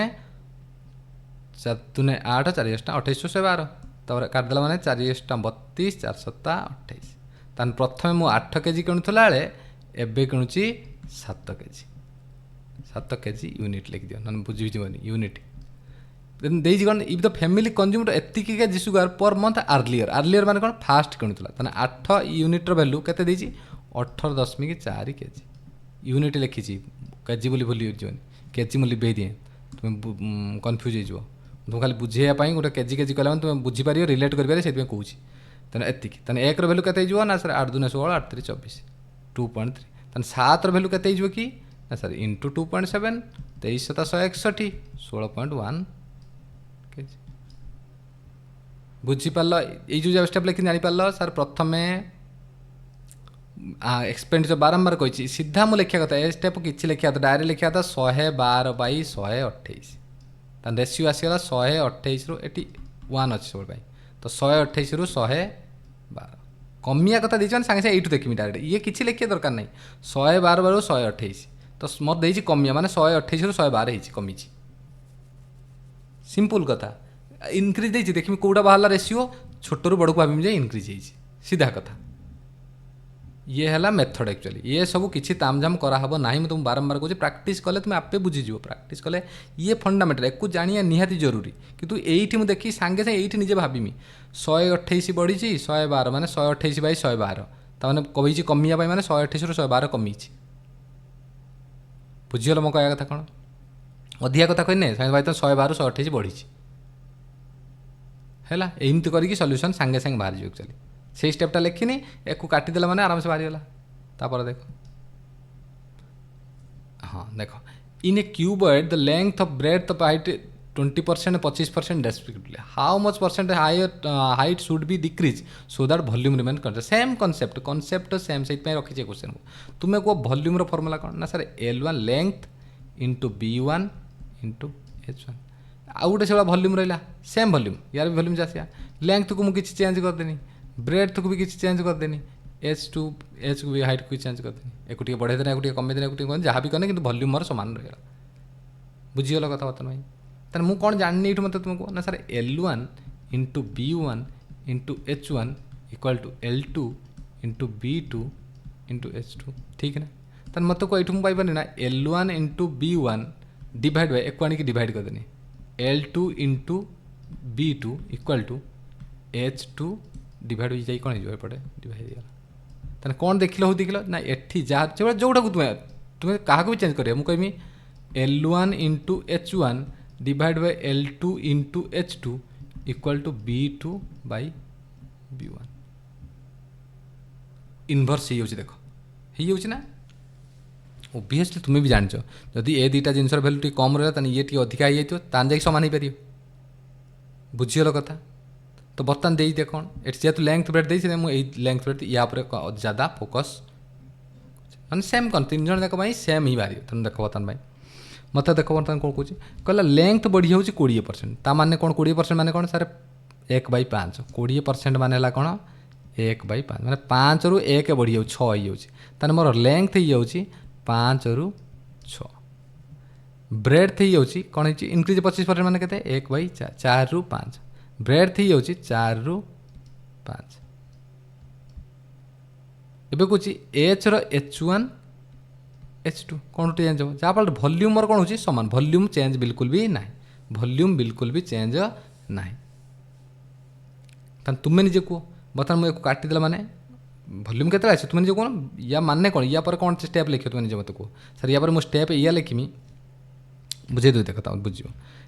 4×2 8, 4×8 28ରୁ 112। ତାପରେ କାଟିଦେଲା ମାନେ 4×8 32, 4×7 28। ତାହେଲେ ପ୍ରଥମେ ମୁଁ 8 କେଜି କିଣୁଥିଲା ବେଳେ ଏବେ କିଣୁଛି 7 କେଜି। 7 କେଜି ୟୁନିଟ୍ ଲେଖିଦିଅ, ନହେଲେ ବୁଝିଯିବନି ୟୁନିଟ୍ ଦେଇଛି କ'ଣ। ଇଫ୍ ଦ ଫ୍ୟାମିଲି କଞ୍ଜ୍ୟୁମ୍ଡ ଏତିକି କେଜି ସୁଗାର ପର୍ ମନ୍ଥ ଆର୍ଲିୟର ମାନେ କ'ଣ ଫାଷ୍ଟ କିଣୁଥିଲା। ତାହେଲେ 8 ୟୁନିଟ୍ର ଭ୍ୟାଲୁ କେତେ ଦେଇଛି 18.4 କେଜି। ୟୁନିଟ୍ ଲେଖିଛି, କେଜି ବୋଲି ଭୁଲି ଯିବନି, କେଜି ମୁଁ ଲିଭେଇ ଦିଏ, ତୁମେ କନଫ୍ୟୁଜ୍ ହେଇଯିବ। ତୁମେ ଖାଲି ବୁଝେଇବା ପାଇଁ ଗୋଟେ କେଜି କେଜି କଲା ମାନେ ତୁମେ ବୁଝିପାରିବ, ରିଲେଟ୍ କରିପାରିବ, ସେଥିପାଇଁ କହୁଛି। ତାହେଲେ ଏତିକି। ତାହେଲେ 1ର ଭ୍ୟାଲୁ କେତେ ହେଇଯିବ ନା ସାର୍ 8×2 16, 8×3 24, 2.3। ତାହେଲେ 7ର ଭ୍ୟାଲୁ କେତେ ହେଇଯିବ କି ନା ସାର୍ ଇଣ୍ଟୁ 2.7, 23×7 161, 16.1 କେଜି। ବୁଝିପାରିଲ ଏଇ ଯେଉଁ ଷ୍ଟେପ୍ ଲେଖି ଜାଣିପାରିଲ। ସାର୍ ପ୍ରଥମେ ଏକ୍ସପେଣ୍ଡିଚର ବାରମ୍ବାର କହିଛି, ସିଧା ମୁଁ ଲେଖିବା କଥା, ଏ ଷ୍ଟେପ୍ କିଛି ଲେଖିବା କଥା, ଡାଇରେକ୍ଟ ଲେଖିବା କଥା 112/128। ତାହେଲେ ରେସିଓ ଆସିଗଲା 128ରୁ, ଏଠି 1 ଅଛି ସବୁବେଳେ ପାଇଁ, ତ 128ରୁ 112। କମିବା କଥା ଦେଇଛି ମାନେ ସାଙ୍ଗେ ସାଙ୍ଗେ ଏଇଠୁ ଦେଖିବି ଡାଇରେକ୍ଟ, ଇଏ କିଛି ଲେଖିବା ଦରକାର ନାହିଁ। 112ରୁ 128, ତ ମୋର ଦେଇଛି କମିବା ମାନେ 128ରୁ 112 ହେଇଛି, କମିଛି। ସିମ୍ପଲ୍ କଥା। ଇନକ୍ରିଜ୍ ଦେଇଛି, ଦେଖିବି କେଉଁଟା ବାହାରିଲା ରେସିଓ, ଛୋଟରୁ ବଡ଼କୁ ଭାବିବି ଯେ ଇନକ୍ରିଜ୍ ହେଇଛି, ସିଧା କଥା। ये है मेथड एक्चुअली ये सब किसी तामझाम कराहब ना मुझे तुम बारंबार कहूँ प्राक्ट कले तुम आपे बुझीज प्राक्ट कले ये फंडामेटाल एक जाना निहाती जरूरी कितु ये मुझे देखी सांगे सागे ये निजे भाविमी 128 बढ़ी 112 माने 128 बाई 112 ताने कही कमिया मैंने 128 रू 112 कमी बुझीगल मो कह कथा कौन अधिका कथा कहने भाई तो 112 128 बढ़ी है एमती करके सल्यूशन सांगे सांगे बाहर जाए एक्चुअली से स्टेपटा लिखिनी एक काटिदेला मैंने आराम से बाहरीगला तापर देख हाँ देख in a cuboid the length of breadth of height 20% 25% respectively how much percent height should be decrease so that volume remain constant same concept same से रखी क्वेश्चन को तुम्हें कह वॉल्यूम फर्मूला कौन ना sir L1 length into B1 into H1 आउ गोटे से वॉल्यूम रहा सेम वॉल्यूम यार भी वॉल्यूम आसिया लेंथ को मुझे चेंज करदेनी ब्रेड्थ को भी किसी चेंज करदेनी H को भी हाइट को चेंज करदेनी एक बढ़े देना एक कमे देना एक जहाँ भी कने कि वॉल्यूम मोर सामान रहा बुझीगल कथा बर्तन भाई तेना मुझे कौन जानी ये मतलब तुमको ना sir L1 into B1 into H1 equal to L2 into B2 into H2 ठीक है ना तेना मत को ये मुझे पाइबनी ना L1 into B1 divide by एक आनिक डिवाइड करदेनी L2 into B2 equal to H2 divide हो जाए कौन होपटे डिवाइड होगा तेना कौन देख ना एठी जहाँ जोटा तुम्हें तुम्हें क्या भी चेंज कर मुझे L1 into H1 divide by L2 into H2 equal to B2 by B1 inverse हो देख ना ओबियसली तुम्हें भी जानच जदि ए दुटा जिनसर भैल्यू टी कम रहा ये टी अधिका हो जाए सामान हो पार बुझीगल कथा तो बर्तमान दे दिए कौन ये जेहतु लेंथ ब्रेड दे मुझे लेंथ ब्रेड या ज़्यादा फोकस मैंने सेम कौन 3 जन जाक सेम ही बाहर तुम देख बर्तमान भाई मत देख बर्तमान कौन कौन कहला लेंथ बढ़ी हो 20% ता माने कौन 20% माने कौन सर 1/5 20% माने कौन 1/5 माने 5 रू 1 बढ़ी जाऊ 6 हो मोर लेंथ हो 5 रू 6 ब्रेड्थ हो कौन हो इनक्रीज 25% माने के 1/4 4 रू 5 ब्रेड्थ हो 4 रू 5 एबे कुछ H रो H1 H2 कौन चेंज हो जहाँफल वॉल्यूम मोर कौन हो सामान वॉल्यूम चेंज बिल्कुल भी ना वॉल्यूम बिल्कुल भी चेंज ना तुम्हें निजे कह बर्तमान मुझे काटिदेला माने वॉल्यूम के तुम्हें निजे कौन या मानने कौन या पर कौन स्टेप लिख तुम्हें निजे मत कह सर या पर मुझे स्टेप या लिखमी बुझे दे देखता बुझ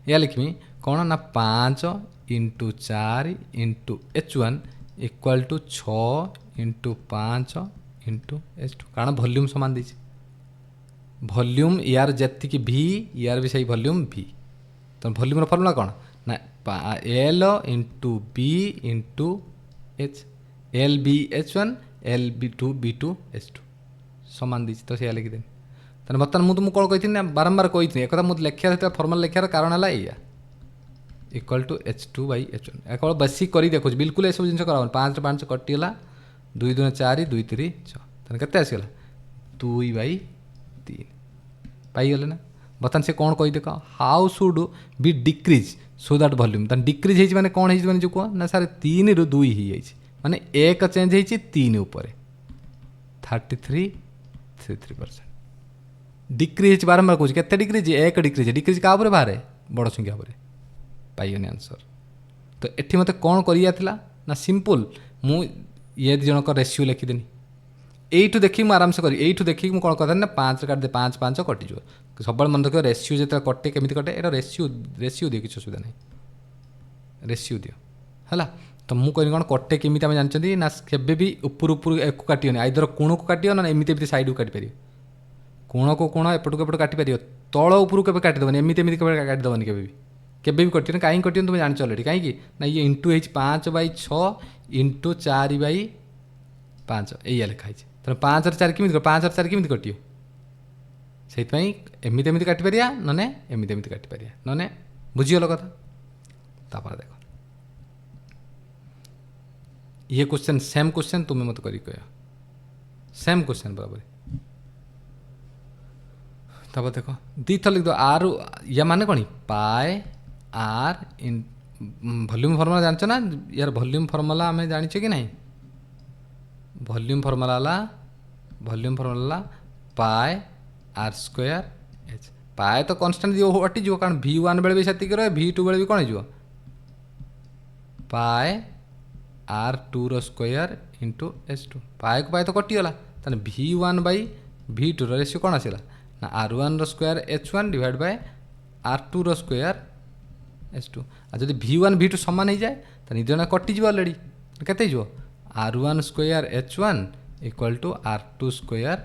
या लिखमी कौन ना 5 into 4 into H1 equal to 6 into 5 into H2 कारण वॉल्यूम सामान दीजिए वॉल्यूम यार जी भी यार भी सही वॉल्यूम भी तो वॉल्यूम फर्मूला कौन ना L into B into H L B H1 L B2 H2 सामान दीजिए तो लिखिदे तेना बर्तमान मुझे कौन कही ना बारंबार कही एक मुझे लिखा फर्मूला लिखार कारण है या equal to H2 by H1 एक बेसिक कर देखो बिल्कुल ये सब जिन कर 5 5 कटिगला 2 2 4 2 3 6 तेना के आसगला 2/3 पाईगले ना बर्तमान से कौन कही देख how should be decrease so that volume तक डिक्रीज होती मैंने कौन होती जो कह ना सर 3 रू 2 ही माने 1 चेंज होती 3 उपर 33% डिक्रीज बारंबार कौन के डिक्रीज 1 डिक्रीज क्या बाहर बड़ संख्या पर पाइनि आंसर तो ये मत कौन करा ना सिंपल मु ये जनक रेसीो लिखिदेनी यू देखिए मुझे आराम से करी यू देखिए मुझे कौन कहता ना 5 काट दे 5 5 कटिज सब मन रख रेसीो जो कटे केमी कटे ये रेसीो दियो किसी असुविधा नहीं रेसीो दियो है तो मुझे कहनी कौन कटे केमी आम जानते ना केवे भी उपर उपर एक काटियोनी आइदर कोण को काटियो ना एमती साइड को काटिपर कोण को कोण एपटू एपटू काटिपर तल उपर के काटिदेवनी एमती काटिदेवनी केवे भी कटियो कहीं कटियो तुम जान अलरेडी कहीं ना ये इंटू हो 5/6 इंटू 4/5 या लिखाई तेना 5 और 4 केमी 5 और 4 केमी कटियो से एमती काटिपर ना एमती काटिपर ना बुझीगल कथा तापर देख ये क्वेश्चन सेम क्वेश्चन तुम्हें मत करी कह सेम क्वेश्चन बराबर तब देख दी थर लिख दो आर या माने कौन पाए आर इन वॉल्यूम फर्मूला जानच ना यार वॉल्यूम फर्मूला आम जाने कि नहीं वॉल्यूम फर्मूला है वॉल्यूम फॉर्मूला पाए आर स्क्वायर एच। पाए तो कन्स्टांट जो हटिଯିବ कारण V1 बेले भी सेतिक रहे V2 बेले भी कौन हो पाए R2 रो स्क्वायर इंटू H2। पाए को पाए तो कटिगला ताने V1 बाई V2 रेशियो कौन आसला ना R1 रो square H1 divide by R2 रो स्क्वायर H2। आ जदि V1 V2 समान हो जाए तो निज जन कटिଯିବ अलरेडी केते हो R1 square H1 equal to R2 square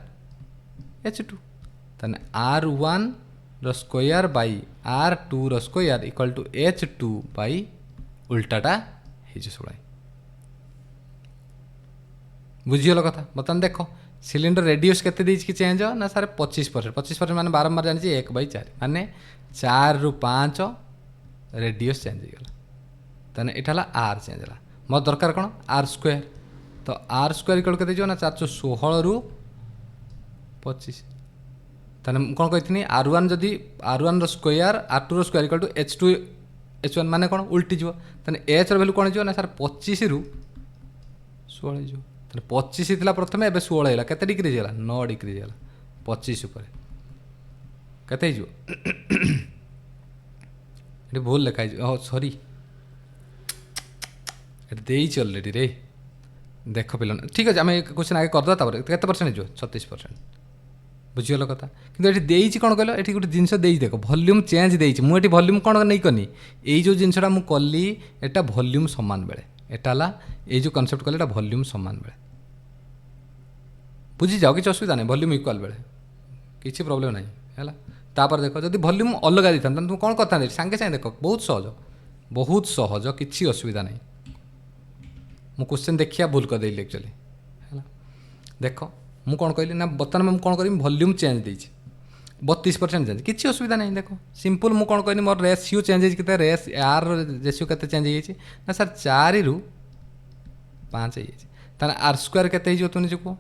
H2 ताने R1 रो स्क्वायर बाई R2 रो square equal to H2 by उल्टाटा हो सब बुझीगल कथा। बर्तमान देख सिलिंडर रेडियस केते देइछ कि चेंज हो ना सर 25%। 25% माने बारंबार जानी 1/4 माने 4 रु 5 रेडियस चेंज हो गला ताने एटा हला R चेंज हला। मोर दरकार कोन R स्क्वायर तो R स्क्वायर इक्वल केते जो ना 416 रु 25 ताने कोन कहितनी R1 जदि R1 रो स्क्वायर R2 रो square equal to H2 H1 माने कोन उल्टी जो ताने H रो वैल्यू कोन जो ना सर 25 रु 16 जो ताने 25 थिला प्रथमे एबे 16 हैला केते डिग्री हैला 9 डिग्री हैला 25 ऊपर केते जो एटे भूल लिखा है सॉरी एटे देइछ ऑलरेडी रे देख पिलन ठीक अछि आमे क्वेश्चन आगे कर दता केते परसेंट जो 36% बुझीगल कथा। किंतु ये देइछि कोन कहलो एठी गोटे जिनस देइछि देख वॉल्यूम चेंज देइछि मु एठी वॉल्यूम कोन नै कनी एई जो जिनसटा मु कली एटा वॉल्यूम समान बेले एटा ला एई जो कांसेप्ट कले एटा वॉल्यूम समान बेले बुझी जाओ कि असुविधा नै वॉल्यूम इक्वल बेले किछि प्रॉब्लम नै हैला। तापर देखो जदि वॉल्यूम अलग दिथान तुम कोन करथा सांगे सांगे देख बहुत सहज किछि असुविधा नै मु क्वेश्चन देखिया भूल कर देली एक्चुअली हैला। देखो मु कौन कहली ना बर्तमान मैं कौन करी वॉल्यूम चेंज देइछि 32% चेंज किसी असुविधा नहीं। देखो सिंपल मु कौन कहनी मोर रेशियो चेंज होइछि केते रेस आर रेशियो केते चेंज होइछि ना सर 4 रु 5 होइछि ताने आर स्क्वायर केते हिजो तुनि जको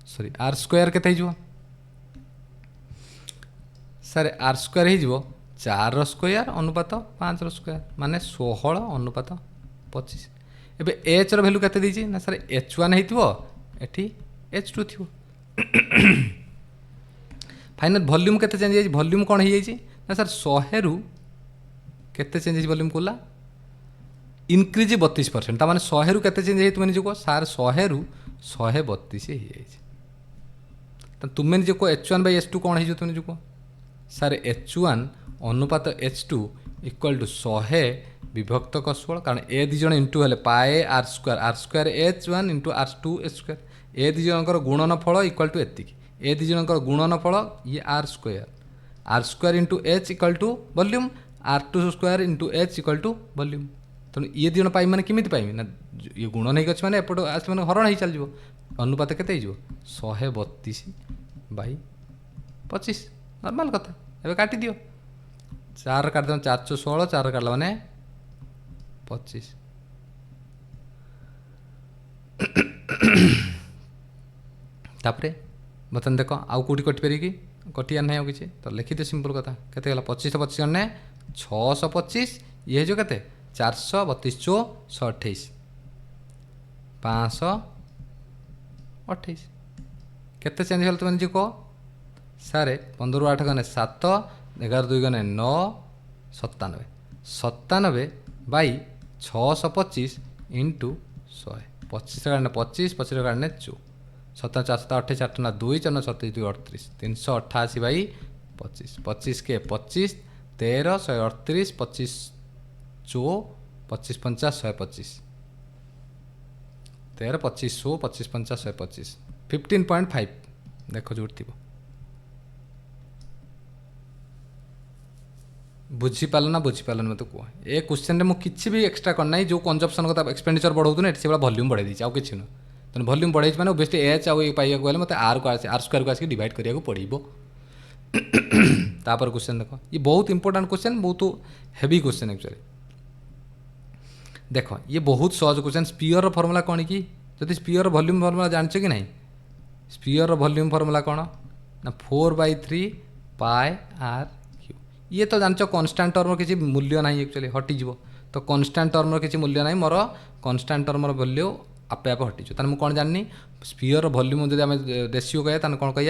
सॉरी आर स्क्वायर केते हिजो सर आर स्क्वायर हिजो 4 रो स्क्वायर अनुपात 5 रो स्क्वायर माने 16 अनुपात 25। एबे एच रो वैल्यू केते दिछि ना सर H1 हेतिबो एठी H2 थी फाइनल वॉल्यूम केते चेंज होइछि वॉल्यूम कोन होई जाइछि ना सर 100 रु केते चेंज होइछि वॉल्यूम कोला इंक्रीज 32% ता माने 100 रु केते चेंज होई तुमने जो सर 100 रु 132 होई जाइछि त तुमने जो H1 बाय H2 कोन होइछि तुमने जो सर H1 अनुपात H2 इक्वल टू 100 विभक्त 16 कारण ए दी जण इनटू हेले पाए R square H1 into R2 H square ए दी जनकर गुणन फल इक्वल टू एतिक ए दी जनकर गुणन फल ये R square into H equal to volume R2 square into H equal to volume तेणु ये दी जन पाइ माने केमिति पाइबे ना ये गुणन होई गछ माने एपट आस माने हरण होई चल जिवो अनुपात केते हिजो 132 बाई 25 नॉर्मल कथा एबे काटी दियो 4 काट दम 416 4 काटला माने 25 तापरे बर्तमान देख आउ कौटी कटि पारि कि कटियार ना कि तो लिखिदे सिंपल कथा केते 25 25 ने 625 ये जो केते 432 चो 128 528 केते चेंज हल तुम कह सारे 15 8 गने 7 11 2 गने 9 97 97 बाई 625 इंटू 100 25 गाड़ने 25 25 गाड़ने 4 7 4 7 8 8 2 4 7 2 38 388 बाई 25 25 के 25 13 138 25 चो 25 50 125 13 25 100 25 50 125 15.5 देख जोड़ थी बुझीपाल ना बुझीपाल मत कह ए क्वेश्चन में किसी भी एक्सट्रा करना जो कंजप्शन का एक्सपेंडिचर बढ़ाऊँ से वॉल्यूम बढ़ाई देती आउ कि तेना वॉल्यूम बढ़ाई मैंने ओबियसली एच आउ पाइबा गले मतलब आर स्क्वायर को आसिक डिवाइड करा पड़ो तापर क्वेश्चन देख ये बहुत इंपोर्टेंट क्वेश्चन बहुत हेवी क्वेश्चन एक्चुअली देख ये बहुत सहज क्वेश्चन स्पीयर फर्मूला कौन कि जब स्पीयर वॉल्यूम फर्मूला जानछ कि नहीं स्पीयर वॉल्यूम फर्मूला कौन ना 4/3 पाए आर क्यू ये तो जानछ कन्स्टांट टर्म किसी मूल्य ना एक्चुअली हटिज तो कन्स्टांट टर्म किसी मूल्य ना मोर कन्स्टांट टर्म वैल्यू आपे आप हटिज ताने कौन जानी स्पीयर वॉल्यूम जब आम रेसीओ कह कौन कह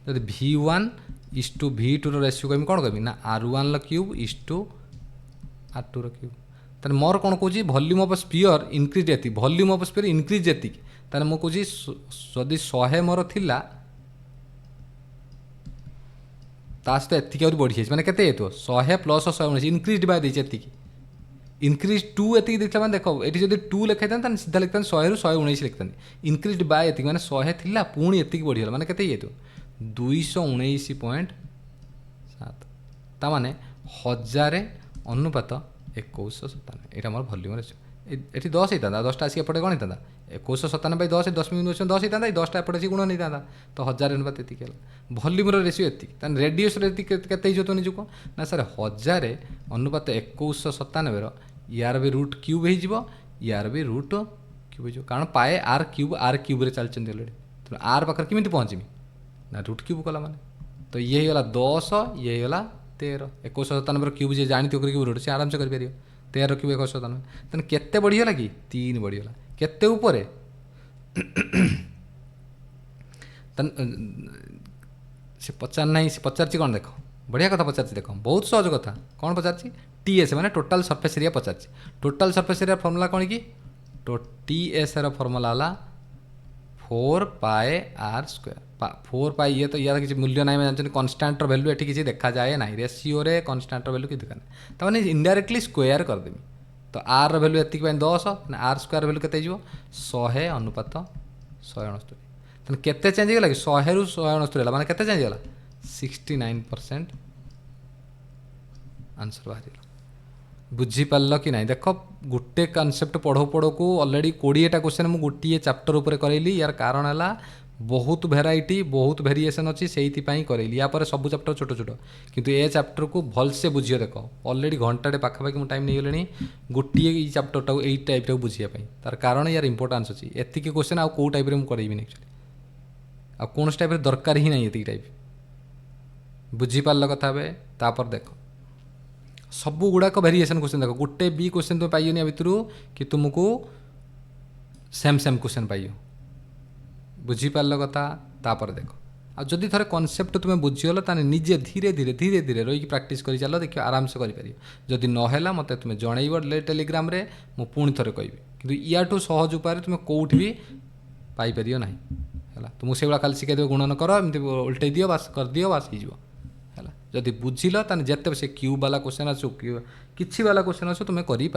जब V1 is to V2 ratio कह कौन कहमी ना R1 cube is to R2 cube ताने मोर कौन कौच वॉल्यूम ऑफ स्पीयर इनक्रीज ये वॉल्यूम ऑफ स्पीयर इनक्रीज ये ताने मु कौच जदि 100 मोर थिला ता सहित एतिक आहुरी बढ़ी जाए मैंने केते 100 प्लस 119 इनक्रीज बाय देती एतिक इनक्रीज 2 एतिक देखला मैंने देख ये जब 2 लिखाई था सीधा लिखता 100 रु 119 लिखता इनक्रीज बाय एतिक मैंने 100 थिला पुणी एतिक बढ़ीगला मैंने केते 219.7 ता माने 1000 अनुपात 2197 यहाँ मोर भल्यूम रेशियो ये 10 होता 10टा आसिक एपटे कौन होता 2197 बाई 10 10 मिनट 10 होता 10टा एपटे आसिक गुण नहीं था तो 1000 अनुपात एतिक भल्यूम रेशियो एतिक रेडियस केते हो निजुक ना सर 1000 अनुपात 2197 यार भी रूट क्यूब हो यार भी रूट क्यूब हो कारण पाए आर क्यूब चलते अलरेडी तो आर पाखे केमी पहुँचमी ना रूट क्यूब कला माने तो ये होगा 10 ये होगा 13 2197 क्यूब जी जानी क्यूब रूट से आराम से कर 13 क्यूब 2197 तेना केते बढ़ीगला कि 3 बढ़ीगला केते ऊपर से पचार ना से पचार कौन देख बढ़िया कथा पचार देख बहुत सहज कथा कौन पचार टीएस मैंने टोटाल सरफेस एरिया पचार टोटाल सरफेस एरिया फर्मुला कौन कि टीएस फर्मुला है 4 पाए आर स्क्वायर 4 पाए ये तो यार किसी मूल्य ना जानते कन्स्टाट भैल्यू ये किसी देखा जाए ना रेसीओ रे कन्स्टाट भैल्यू कि देखा ना तो इनडायरेक्टली स्क्वायर करदेमी तो आर भैल्यू एतिक 10 ना आर स्क्वायर भैल्यू केते 100 अनुपात 169 तेना केते चेंज होगा कि 100 रु 169 माने केते चेंज होगा 69% आंसर बाहर बुझीपार कि ना देख गोटे कनसेप्ट पढ़ो पढ़ो को अलरेडी 20टा क्वेश्चन मुझे गोटे चैप्टर उपर करैली यार कारण है बहुत भेराइटी बहुत भेरिएसन अच्छी से करैली या सब चैप्टर छोट छोट किंतु ए चैप्टर को भलसे बुझियो देख अलरेडी घंटाटे पाखापाखि मुझे टाइम नहीं गले गोटे चैप्टर यही टाइप बुझापी तार कारण यार इंपोर्टान्स अच्छी एतिक क्वेश्चन आउ कौ टाइप मुझे करेबी एक्चुअली आ कौन टाइप दरकार ही नहीं एतिक टाइप बुझीपार कथा हे तापर देख सब गुड़ाक भेरिएसन क्वेश्चन देख गोटे भी क्वेश्चन तुम पाइयोनी भितर कि तुमको सेम सेम क्वेश्चन पाइयो बुझीपार कथा तापर देख आ जदि थोड़े कनसेप्ट तुम्हें बुझीगल ताने निजे धीरे धीरे धीरे धीरे रही प्राक्ट कर चल देखिए आराम से कर जदि नहला मत तुम्हें जनइब टेलीग्राम रे मु पुणी थे कहबी कि याठू सहज उपाय तुम्हें कौटी भी पाइपर ना है तुमको से खाली शिखाई गुणन कर एमती उल्टे दियो बास कर दियो बास हो जदि बुझिल ताने जिते से क्यूब वाला क्वेश्चन आसो किसी वाला क्वेश्चन आसो तुम्हें कर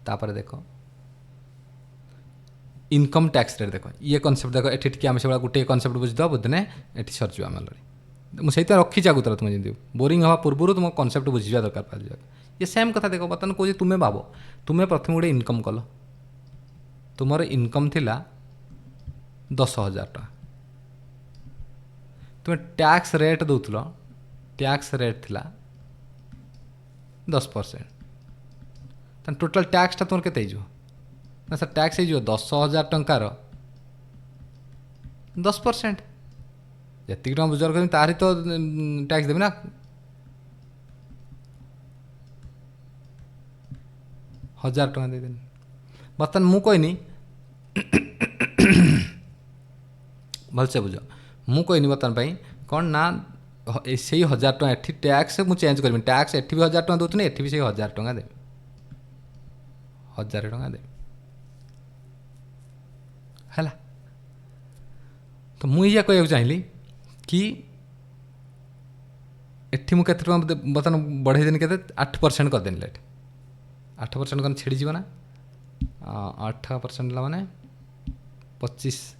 तापर देख इनकम टैक्स रेट देख ये कनसेप्ट देख ये टी आम से गोटे कनसेप्ट बुझीद बुझने ये सरज आम मुझे रखी आगुतर तुम जमी बोरिंग हवा पूर्व तुम कनसेप्ट बुझा दरकार पाँच ये सेम कथा देख बर्तमान कौन तुम्हें भाव तुम्हें प्रथम गोटे इनकम कल तुमर इनकम थिला 10,000 टका तुम्हें टैक्स रेट दौल टैक्स रेट थिला 10% टोटाल टैक्सटा तुम के ना सर टैक्स हो 10,000 टंकार 10% जी टाँग रोजगार कर तारी तो टैक्स देवी ना 1,000 टका दे बर्तमान मु कहनी भलसे बुझ मु कहनी बर्तमान कौन ना से 1,000 टका एठी टैक्स मुझे चेंज करी टैक्स एठी भी 1,000 टका दूसरी एठी भी से 1,000 टका देवी 1,000 टका देवी है तो मुझे कहना चाहिए कि एठी मुझे बर्तमान बढ़ेदेनी के 8% करदेनी लेट 8% कौन छेड़ी ना 8% माने 25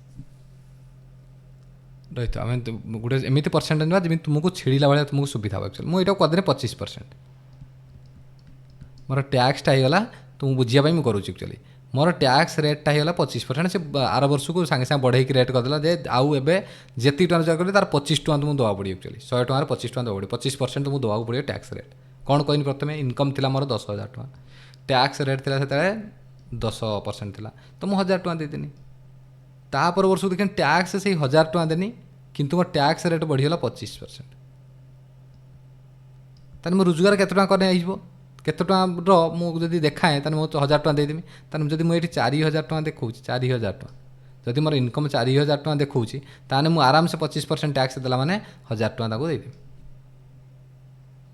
रही तो आम गोटे एमती परसेंट ना जमी तुमको छेड़ा भाया तुमको सुविधा हो एक्चुअली मुझे करदेनी 25% मोर टैक्सटा होगा तुम बुझापी मुझे करुँच एक्चुअली मोर टैक्स रेटा होगा 25% से आर वर्ष को सांगे सांगे बढ़े रेट करदेला जे आउ एबे जेति टका रोजगार करें तार 25 टका तुमको देवा पड़े एक्चुअली 100 टकर 25 टका देवा पड़े 25% तुमको देवा पड़े टैक्स रेट कौन कहनी प्रथम इनकम थिला मोर 10,000 टका टैक्स रेट थिला से 10% थिला तो मुझे 1,000 टका देदेनी तापर वर्ष को देखिए टैक्स से 1,000 टका देनी किंतु मोर टैक्स रेट बढ़ीगला 25% ताने मो रोजगार केते टका करने आइबो केते टଙ୍କା मु जदि देखाए ताने मु 1000 टଙ୍କା देदेमी ताने जदि मुझे 4000 टଙ୍କା देखूँ 4000 टଙ୍କା जदि मोर इनकम 4000 टଙ୍କା देखूँ ताने मु आराम से 25% टैक्स देला माने 1000 टଙ୍କା ताको देदेमी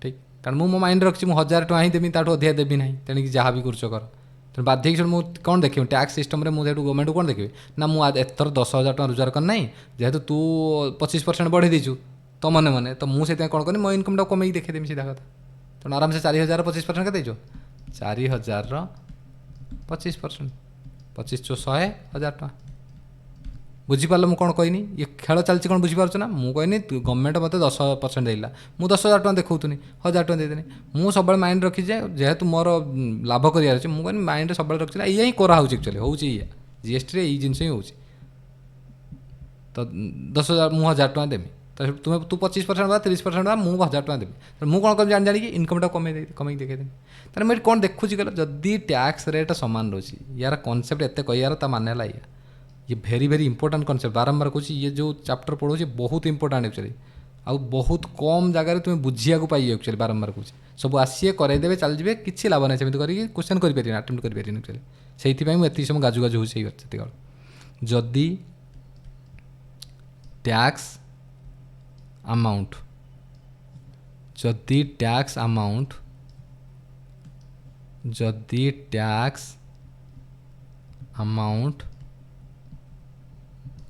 ठीक कारण मु मो माइंड रखी मु 1000 टଙ୍କା ही देमी ताठू अधिक देवी ना तेणिक जहाँ भी कर तेणु बाध्य मुझे कौन देखिए टैक्स सिस्टम मुझे गवर्नमेंट को कौन देखिए ना मुझे एथर 10,000 टଙ୍କା रोजगार करना जेहेतु तू 25% बढ़े दीचु तो मन मन तो मुझे कौन करनी मो इनकम टा कमे देखेदेमी सीधा कथा तेणु आराम से 4000 25% के 4000 25% 25 चो 100,000 टଙ୍କା बुझीपार मुझे कौन कहनी ये खेल चलती कौन बुझीपार ना मुझे कहनी गवर्नमेंट मत 10% देला मुझे 10,000 टଙ୍କା देखूनी 1000 टଙ୍କା देदेनी मुझे सब माइंड रखी जाए जेहेतु मोर लाभ करार अच्छे मुझे कहनी माइंड सब रखी ये कराऊँ एक्चुअली हूँ जीएसटी ये जिन ही हो तो 10,000 मुझे 1000 टଙ୍କା देमी तो तुम्हें तू 25% बा 30% बा मुझे 1000 टଙ୍କା देवी तो मुझे कौन कर जान जानी इनकम कमे देखेदेमी तेना मुझे कौन देखुची कहल जदि टैक्स रेट सामान रोचे यार कनसेप्ट एत कह माने ला ये भेरी भेरी इंपोर्टाट कनसेप्ट बारंबार कहूँ ये जो चैप्टर पढ़ो बहुत इंपोर्टाट एक्चुअली आउ बहुत कम जगह तुम्हें बुझिया पाई एक्चुअली बारंबार कहूँ सब आसिए करदेवे चल जाए किसी लाभ ना सेमती करके क्वेश्चन करें आटेम्प्ट करें एक्चुअली से मुझे समय गाजु गाजु हो जदि टैक्स अमाउंट जदि टैक्स अमाउंट जदि टैक्स अमाउंट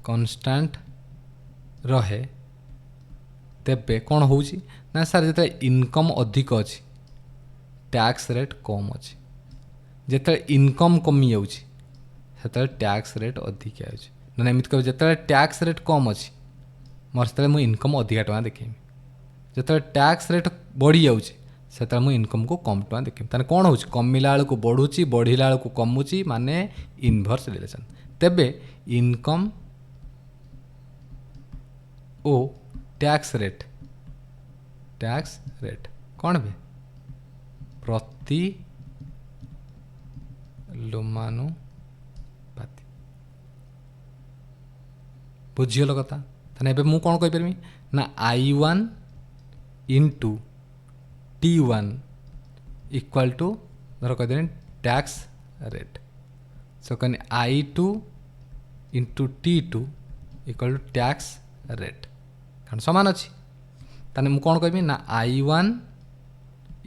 कांस्टेंट रहे तेबे कौन हो ना सर जो इनकम अधिक अच्छी टैक्स रेट कम अच्छी जिते इनकम कमी जाते टैक्स रेट अधिक ना एमती कह जो टैक्स रेट कम अच्छी मोर से मुझे इनकम अधिका टଙ୍କା देखेमी जो टैक्स रेट बढ़ी जाऊे मुझे इनकम को कम टଙ୍କା देखेमी ताने कौन हो कमिला बेलू बढ़ुची बढ़िला बेलू कमुची माने इनवर्स रिलेशन तेबे इनकम ओ टैक्स रेट कौन बे प्रति लुमानुपाती बुझीगल कथा ताने एबे मु कौन कहीपरि ना I1 into T1 equal to धर कहीदे टैक्स रेट सो कहने I2 into T2 equal to tax rate कारण सामान अच्छी ताने मु कौन कहबी ना I1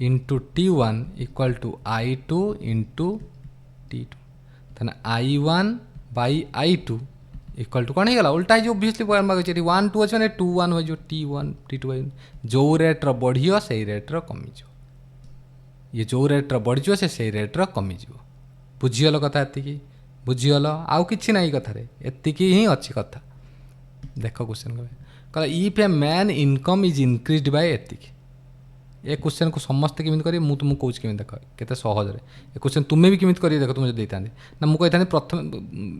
into T1 equal to I2 into T2 ताने I1 by I2 equal to कौन होगा उल्टा जो ओबियसली मागे 1 2 अच्छे 2 1 हो T1 T2 जो रेट्र बढ़ियो से रेट्र कमिज ये जो रेट्र बढ़िज से रेट्र कमिज बुझीगल कथा एति बुझीगल आउ कि ना कथार एतिकी ही अच्छी कथा देख क्वेश्चन कहला if a man income is increased by एतिकी ए क्वेश्चन को समस्ते केमी करेंगे मुझे तुमको कौच केमी देख के सहज ए क्वेश्चन तुम्हें भी केमी कर देख तुम देता ना मुझे कही प्रथम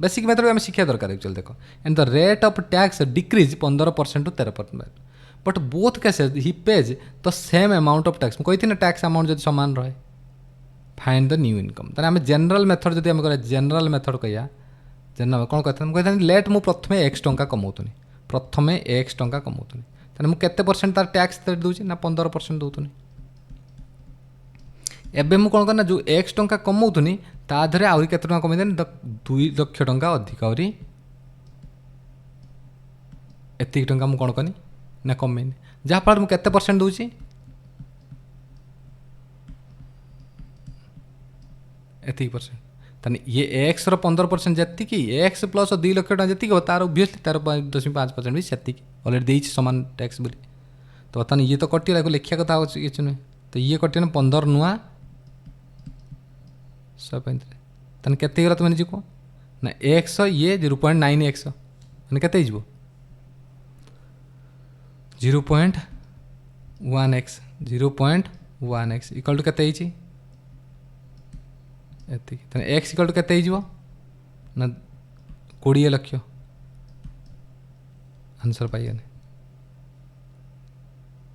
बेसिक मेथड आम शिक्षा दरकार एक्चुअली देख and the rate of tax decrease 15% to 13% but both cases he pays the same amount of tax मुझे टैक्स अमाउंट जब सामान रहे फाइंड द न्यू इनकम ताने आम जनरल मेथड जब आम जनरल मेथड कह जनरल कौन कहता लेट मु प्रथम x टंका कमाऊनी प्रथम x टंका कमाऊनी ताने मुझे केते परसेंट तार टैक्स दूसरी ना 15% दूनी एबे मु कौन करना जो x टंका कमाऊनी ता धरे आहरी केते टंका कमेदेनी 2 लाख टंका अधिक आहरी एति टंका मु कौन कनी ना कमेनी जहाँ फल मुझे केते परसेंट दूची एति परसेंट ताने ये x रो 15% जत्ती x प्लस 2 लाख टंका जत्ती हो तार ओबियसली 13.5% भी सेति ऑलरेडी देइछ समान टैक्स बोली तो बताने ये तो कटिला को लिखिया कथा किसी नुहे तो ये कटे 15 नुआ 135 ताने केते गला तुम निजी को ना 100 ये 0.9x माने केते हिजबो 0.1x 0.1x इक्वल टू केते हिची एति ताने x इक्वल टू केते हिजबो ना 20 लाख आंसर पाइए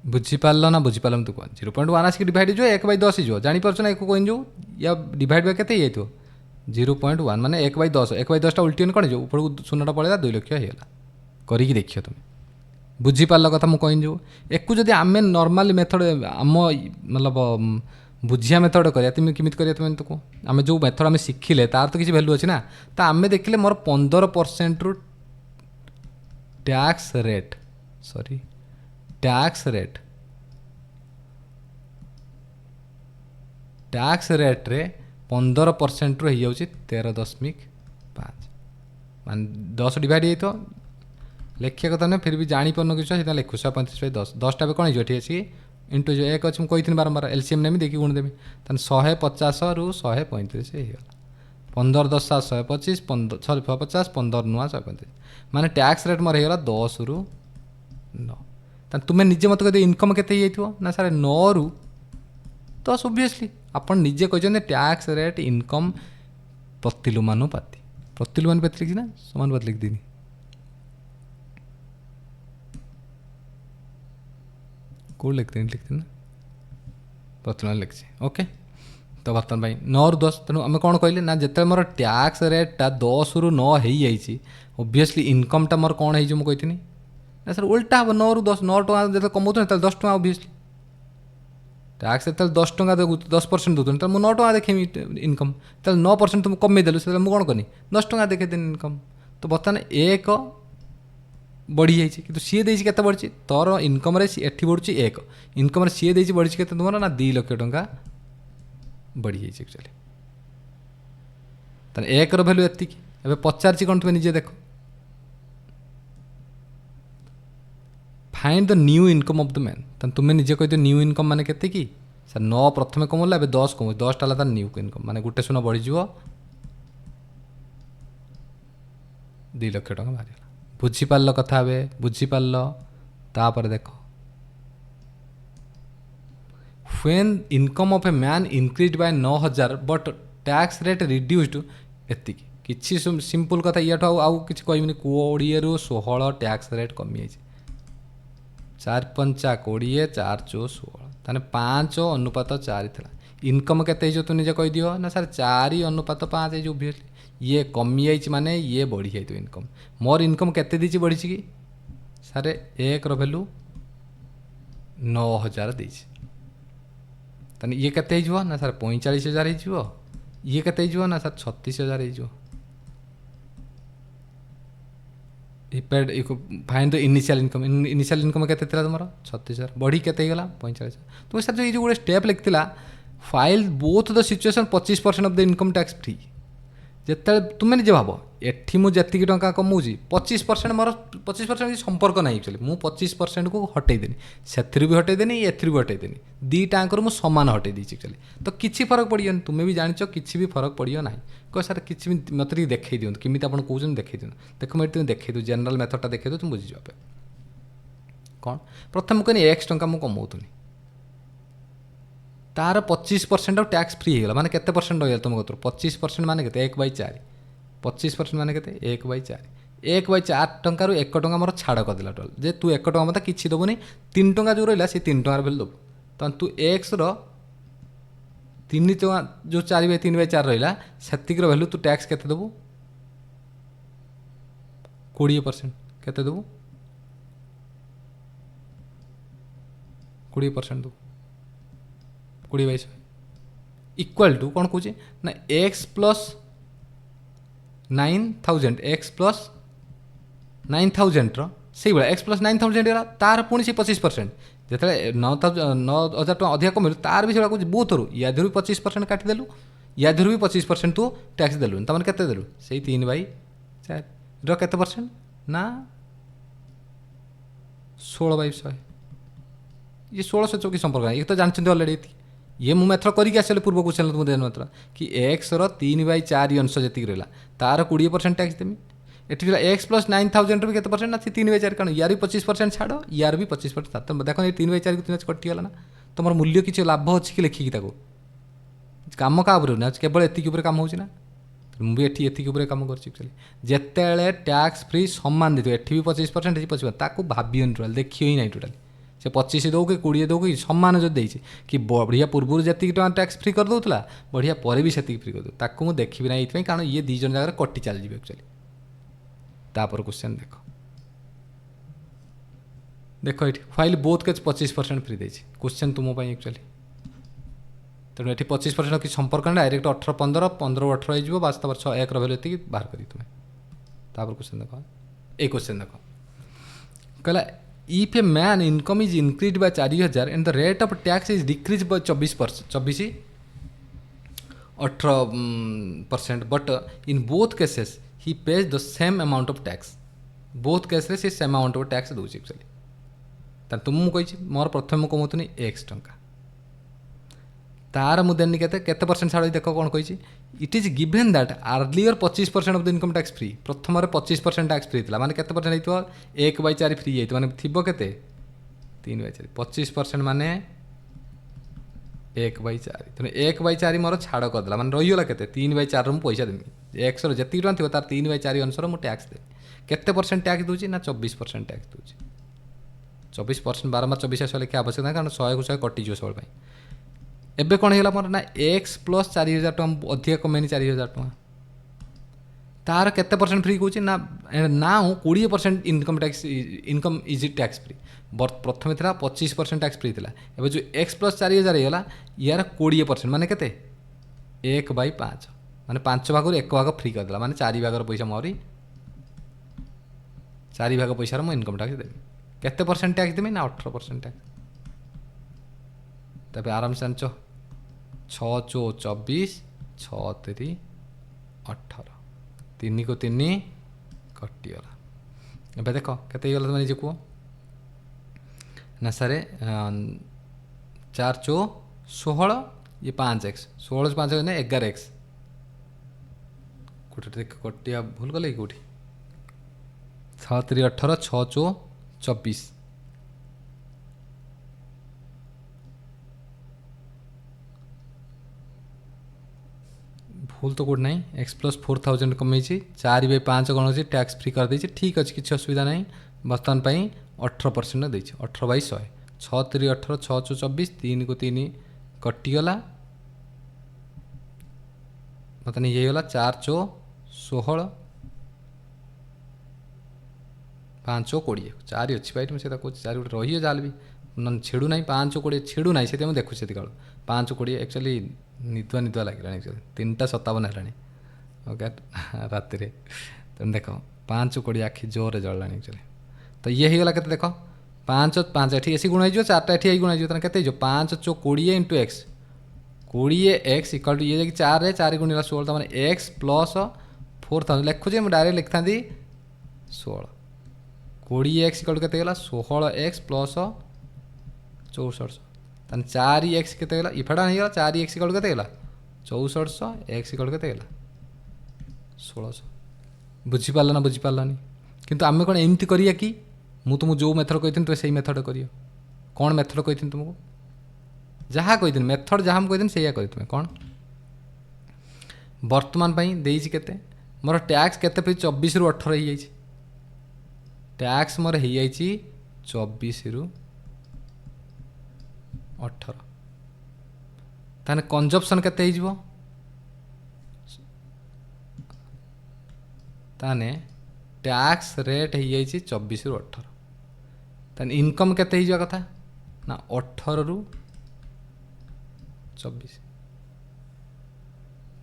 बुझीपार ना बुझीपार तू कह 0.1 आसिक डिवाइड हो 1/10 हो जापर ना एक कह जो या डिवाइड बाय के 0.1 माने 1/10 1/10 उल्टी कौन जो ऊपर को शून्यटा पड़ेगा 2 लाख होगा करी देखिए तुम बुझीपार कथा मुझे कह जो एक जब आम नॉर्मल मेथड आम मतलब बुझिया मेथड करिया तुम केमिति करिया तुम तो आम जो मेथड आम शिखिले तार तो किसी भैल्यू अच्छी ना तो आम देखिले मोर 15% रु tax rate sorry tax rate रे 15% रु हो 13.5 मान 10 डिवाइड हो तो लिखिया कथा ना फिर भी जापार कि सीधा लिखु 135/10 10टा कौन हो अच्छी इंटू जो एक अच्छे मुझे बारंबार एलसीएम नेमी देखिए गुण देवी तेना 150 रु 135 होगा 15 10 7 125 150 15 नुआ 135 माने टैक्स रेट मोर होगा 10 रु 9 तुम्हें निजे मत कहते इनकम केते ना सारे 9 रु 10 ओबियसली आप निजे कहते टैक्स रेट इनकम प्रतिलुमानुपाती लिखी ना समानुपाती लिख देनी कौन लिखते ना प्रतिलुमान लिखी ओके तो बर्तमान भाई 9 रु 10 तेणु आम कौन कहले ना जिते मोर टैक्स रेटा 10 रु 9 हो जाइए ओबियसली इनकमटा मोर कौन हो कही ना सर उल्टा हम 9 रु 10 9 टका जो कमाऊँ 10 टका ओबियसली टैक्स जो 10 टका 10% दूसरी तो मुझे 9 टका देखेमी इनकम तो 9% तुम कमेदेलु से मुझे कौन कनी 10 टका देखेदेनी इनकम तो बर्तमान एक बढ़ी जाइए कि सी देती के बढ़ी तोर इनकम एटी बढ़ुची 1 इनकम सी देती बढ़ी के तुम ना 2 लाख टका बढ़ी जाइए एक्चुअली तो 1 भैल्यू एति ए पचार कौन तुम निजे देख find the new income of the man तो तुम्हें निजे कह न्यू इनकम माने केते कि सर 9 प्रथम कमला ए 10 कम 10 टा न्यू इनकम माने गोटे शून्य बढ़ीज 2 लाख टका बाहर बुझीपार कथा हे बुझीपार तापर देख when income of a man increase by 9000 but tax rate reduced एति किसी सिंपल कथा या आउ किसी कहबी 20 रु 16 टैक्स रेट कमी जाइए 4 पंचा 20 4 चौ 16 ताने 5:4 था इनकम केते तुम निजे कह दियो ना सर 4:5 ओबियसली ये कमी जाइए माने ये बढ़ी जाए इनकम मोर इनकम केते दीची बढ़ी कि सारे 1 भैल्यू 9000 देची ताने ये केते हो ना सर 45,000 हो ये केते हो ना सर 36,000 हो फाइंड द इनिशियल इनकम केते तुम 36,000 बढ़ी केते गला 45,000 तुम सर जो गोटे स्टेप लिखा file both the situation 25% of the income tax free जिते तुम्हें निजे भाव एठी मुझे टका कमाऊँगी 25% मोर 25% संपर्क ना एक्चुअली मुझे 25% को हटेदेनी से भी हटेदेनी एथि भी हटेदेनी दीटाकर मुझे सामान हटे देची एक्चुअली तो किसी फरक पड़ियो तुम्हें भी जान किसी भी फरक पड़ियो ना कह सर किसी भी मत देखई दिखाँ केमी आप कौन देखई दिखाँ देख मुझे तुम देखई दूँ जेनराल मेथडटा देखई तुम बुझीज कौन प्रथम कहनी एक्स टका मुझे कमाऊनी तार 25% ऑफ टैक्स फ्री होगा माने केते परसेंट रहा तुम कतर 25% माने केते 1/4 25% माने केते 1/4 1/4 टंका रु 1 टंका मोर छाड़ करदेला टोल जे तू 1 टंका मत किसी देबुनी 3 टंका जो रहा से 3 टंकार भैल्यू देबू तो तू एक्स रो 3 टंका जो 4/3/4 रहा से भैल्यू तू टैक्स केते देबू 20% केते देबू 20% देबू 20/100 इक्वल टू कौन कौचे ना एक्स प्लस 9,000 एक्स प्लस 9,000 से भाई एक्स प्लस 9,000 है तार पुणी से 25% जो 9,000 टका अधिक कमेलु तार भी से कौन बहुत रू या भी 25% काटिदेलु या भी 25% तू टैक्स देलु तमें केते देलु से 3/4 केते परसेंट ना 16/100 ये 1624 संपर्क ये तो जानते अलरेडी ये मुझे मेथड करके आसले पूर्व क्वेश्चन मुझे मात्र कि एक्स 3/4 अंश जी रहा तार 20% टैक्स देमी ये एक्स प्लस 9,000 भी केते परसेंट ना 3/4 कारण यार भी 25% छाड़ यार भी 25% तो देख ये 3/4 को 3 कटिगला ना तुम मूल्य किसी लाभ अच्छी कि लिखिकी कम क्या ना केवल एति कम होना मुझे ये कम करते टैक्स फ्री सामान दे भी 25% 25% भावियोनी टोटाल देखिए ही ना टोटाल से 25 दो कि 20 दो कि सम्मान जो देती कि बढ़िया पूर्व जी टैक्स फ्री कर दूला बढ़िया पर भी से फ्री कर दूँ मुझे देखी ना ये कारण ये 2 जन जगह कटि चल जाए एक्चुअली तापर क्वेश्चन देख ये फाइल बोथ के 25% फ्री देती क्वेश्चन तुम एक्चुअली तेणु ये 25% कि संपर्क ना डायरेक्ट 18 15 15 18 हो बास तब 6 1 भैल्यू ये बाहर करी तुम्हें तापर क्वेश्चन देख ए क्वेश्चन देख कहला if a man income is increase by 4000 and the rate of tax is decrease by 24 18% but in both cases he pays the same amount of tax both case से same amount of tax दूसरी actually तार तुम कही मोर प्रथम कमाऊनी x टंका तार मुदेनी केते percent छाड़ देख कौन कही it is given that earlier 25% of the income tax free प्रथम 25% टैक्स फ्री था माने केते परसेंट होइतो 1/4 फ्री होइतो माने थिबो केते 3/4 25% माने 1/4 तेणु 1/4 मोर छाड़ करदेला माने रहीगला केते 3/4 रु पैसा देमी एक्स रो जति टଙ୍କା थिबो तार 3/4 अनुसार मु टैक्स देमी केते परसेंट टैक्स दूची ना 24% टैक्स दूची 24% बारंबार 24 आस लिखा आवश्यक ना कारण 100 को 100 कटिज सब एबे कौन है मोर ना एक्स प्लस 4000 टଙ୍କା अधिक कमेनी 4000 टଙ୍କା तार केते परसेंट फ्री कौच ना now 20% income tax income is tax free प्रथम था 25% टैक्स फ्री था एबे जो एक्स प्लस 4000 होगा यार 20% माने केते 1/5 माने 5 भाग 1 भाग फ्री करदेला माने 4 भाग पैसा मोरी 4 भाग पैसा मो इनकम टैक्स देवी केते परसेंट टैक्स देमी ना 18% टैक्स तब आराम से आंच 6 4 24 6 3 18 3 को 3 कटिगला एबे देख केते गला तुम निजे कह ना सारे 4 4 16 ये 5x 16 5 11x गोटे देख कटिया भूल गले कौटी 6 3 18 6 4 24 भूल तो कौट ना एक्स प्लस 4000 कमे 4/5 कौन अच्छी टैक्स फ्री कर देछि ठीक अच्छे किसी असुविधा ना बर्तमान 18% देछि 18/100 6 3 18 6 4 24 3 को 3 कटिगला बर्तमान ये गला 4 4 16 5 20 4 अच्छी भाई मुझे कह 4 गोटे रही जाल भी छेड़ू ना 5 20 छेड़ू ना से देखुँ से 5 20 एक्चुअली निदुआ निदुआ लगे एक्चुअली 3:57 है ओके राति तेनाली देख 5 20 आखि जोर जल्ला एक्चुअली तो ये होगा के देख 5 5 ये एसी गुण हो 4टा ये गुण हो के 5 4 20 into x 20x equal to ये 4 है 4 गुण 16 मैंने एक्स प्लस 4000 लिखुचे मुझे डायरेक्ट लिखता 16 20x इक्वल के 16x प्लस 6400 तान 4x के इफेटा नहीं 4x इक्वल के 6400 x इक्वल के 1600 बुझीपार ना बुझीपारानी किंतु आम कौन एमती करिया कि मु तुमको जो मेथड कही तुम से मेथड करियो कौन मेथड कही तुमको जहाँ कही मेथड जहाँ कही से तुम्हें कौन वर्तमान देते मोर टैक्स केते फिर 24 रु 18 हो जाए टैक्स मोर हो जाए 24 रु 18 ताने कंजप्शन केते हो ताने टैक्स रेट हो जाए 24 रु 18 ताने इनकम केते हो कथा ना 18 रु 24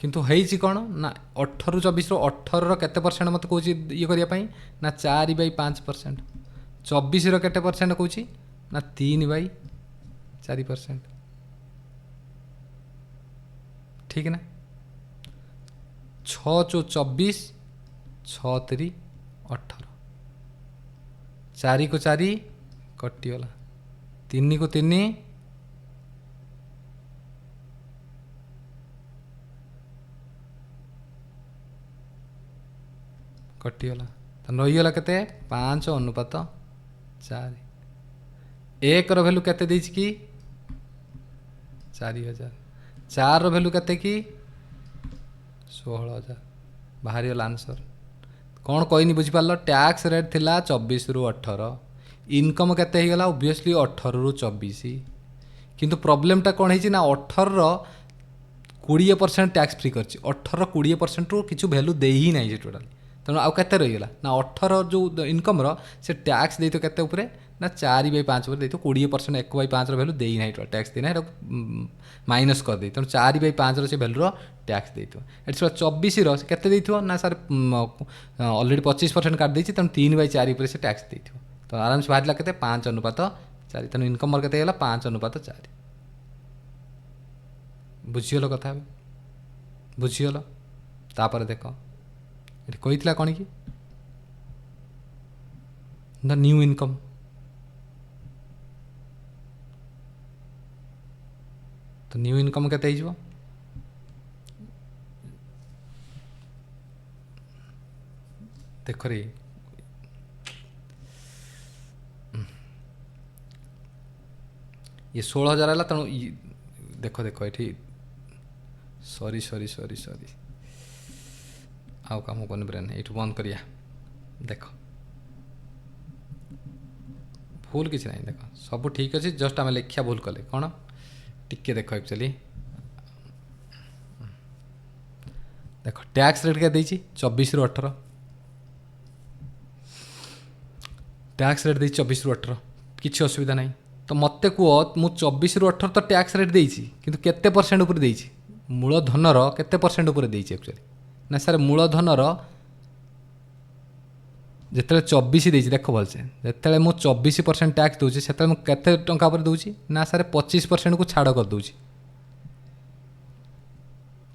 किंतु है कौन ना 18 रु 24 18 केते परसेंट मत कौच ये करने ना 4/5% 24 केते परसेंट कौच ना 3/4% ठीक ना 6 4 24 6 3 18 4 को 4 कटिगला 3 को 3 कटिगला रहीगला के 5:4 एक भैल्यू केते देछि कि 4000 4 भैल्यू केते कि 16000 बाहरी गला आंसर कौन कहनी बुझीपार टैक्स रेट थिला 24 रु 18 इनकम केते गला ओबियसली 18 रु 24 किंतु प्रॉब्लमटा कौन है ना 18 20% टैक्स फ्री कर 18 20% रु किछु वैल्यू दे ही नहीं टोटाली तेणु आउ केते रहीगला ना 18 जो इनकम रो से टैक्स दे तो केते ऊपर ना 4/5 ଦେଇଥିବ 20% 1/5 ଭ୍ୟାଲୁ ଦେଇନାହିଁ ଟ୍ୟାକ୍ସ ଦେଇନାହିଁ ଏଇଟା ମାଇନସ୍ କରିଦେଇ ତେଣୁ 4/5 ସେ ଭ୍ୟାଲୁର ଟ୍ୟାକ୍ସ ଦେଇଥିବ। ଏଠି 24ର କେତେ ଦେଇଥିବ ନା ସାର୍ ଅଲରେଡ଼ି 25% କାଟି ଦେଇଛି ତେଣୁ 3/4 ଉପରେ ସେ ଟ୍ୟାକ୍ସ ଦେଇଥିବ। ତ ଆରାମସେ ବାହାରିଲା କେତେ 5:4 ତେଣୁ ଇନକମ୍ ମୋର କେତେ ହେଇଗଲା 5:4। ବୁଝିଗଲ କଥା ଏବେ ବୁଝିଗଲ। ତାପରେ ଦେଖ ଏଠି କହିଥିଲା କ'ଣ କି ଦ ନ୍ୟୁ ଇନକମ୍। ତ ନ୍ୟୁ ଇନକମ୍ କେତେ ହେଇଯିବ ଦେଖରେ ये 16,000 है तेणु देख देख ये सरी आउ कम कर ब्रेन ये बंद करिया देख भूल किसी ना देख सब ठीक अच्छे जस्ट आम लेखिया भूल कले कौन टिके देख एक्चुअली देख टैक्स रेट क्या 24 ରୁ 18 टैक्स रेट 24 ରୁ 18 किसी असुविधा नहीं। तो मत कह मु 24 ରୁ 18 तो टैक्स रेट देती किंतु केते परसेंट उपर देती मूलधनर केते परसेंट उपर देती एक्चुअली ना सर मूलधनर जिते 24 देती देख भलसे जिते मु 24% टैक्स दूसरी से केते टंका उपर दूसरी ना सर 25% को छाड़ कर दूसरी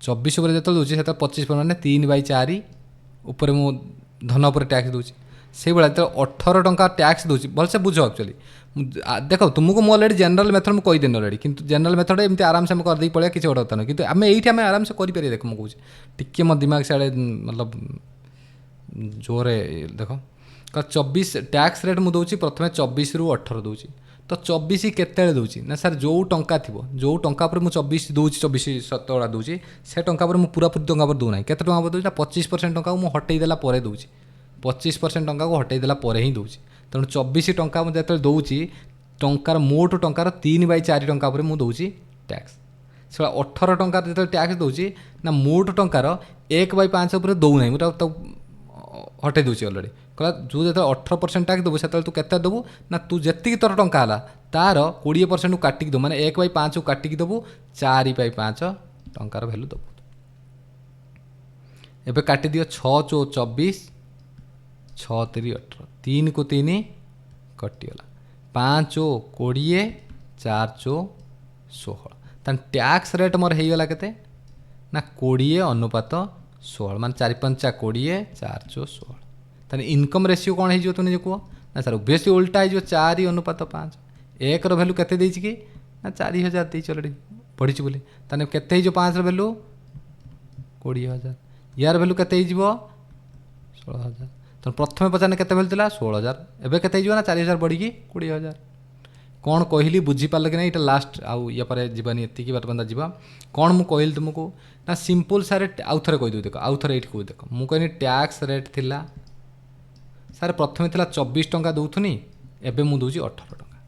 24 उपर जो दूसरी से 25% मैंने 3/4 उपर मु धन उपर टैक्स दूसरी से भाई जो 18 टंका टैक्स दूसरी भलसे बुझ एक्चुअली देख तुमको मुझे अलरेडी जनरल मेथड मुझे कहीदेनी अलरेडी किंतु जनरल मेथड एमती आराम से करदे पड़े किसी गोटे कथा नहीं किंतु आम ये आराम से करें देख मुझे टिके मो दिमाग से मतलब जोरे देख 24 टैक्स रेट मुझे दूसरी प्रथम 24 ରୁ 18 दूसरी तो 24 केते दूसरी ना सर जो टंका थी जो टंका पर मुझे 24 दूसरी 24 दूसरी से टंका पर मुझे पूरा पूरी टंका पर दूना केते टंका पर दूसरी 25% टंका मुझे हटईदेला दूसरी 25% टंका को हटईदेला ही दूसरी तेणु 24 टंका मुझे जो दूसरी टंकार मोट टंकार 3/4 टंका पर मुझे दूसरी टैक्स से 18 टंका जो टैक्स दूसरी ना मोट टंकार 1/5 उपर दौना मुझे हटई दूसरी अलरेडी कहला जो जो 18% टैक्स देवु से तू केते देवु ना तू जी तोर टंका है तार 20% काटिक देवु माने 1/5 काटिक देवु 4/5 टंकार भैल्यू देवु एबे काटी दियो 6 × 24 6 × 3 = 18 3 को 3 कटिगला 5 × 20 4 × 16 तान टैक्स रेट मोर होगा केते ना 20:16 मान 4×5 = 20 4 × 16 तान इनकम रेशियो कौन हो तुम कह ना सर ओबियसली उल्टा हो 4:5 1 रो भैल्यू केते देछि कि ना 4000 देछि ऑलरेडी पढ़ी बोले ताने केते हो 5 रो भैल्यू 20000 यार भैल्यू केते हो 16000 तो प्रथम पचारे केते भैल्यू था 16000 एबे केते हो ना 4000 बढ़ी 20000 कौन कहली बुझीपार कि ना ये लास्ट आउ या पर जीवानी एति बर्तमान जीवा कौन मु कहली तुमको ना सिंपल सारे आउ थे कहीदेव देख आउ थे ये कह देख मुझे कहनी टैक्स रेट थिला सार प्रथम था 24 टंका दौथुनी एबे मु दूची 18 टंका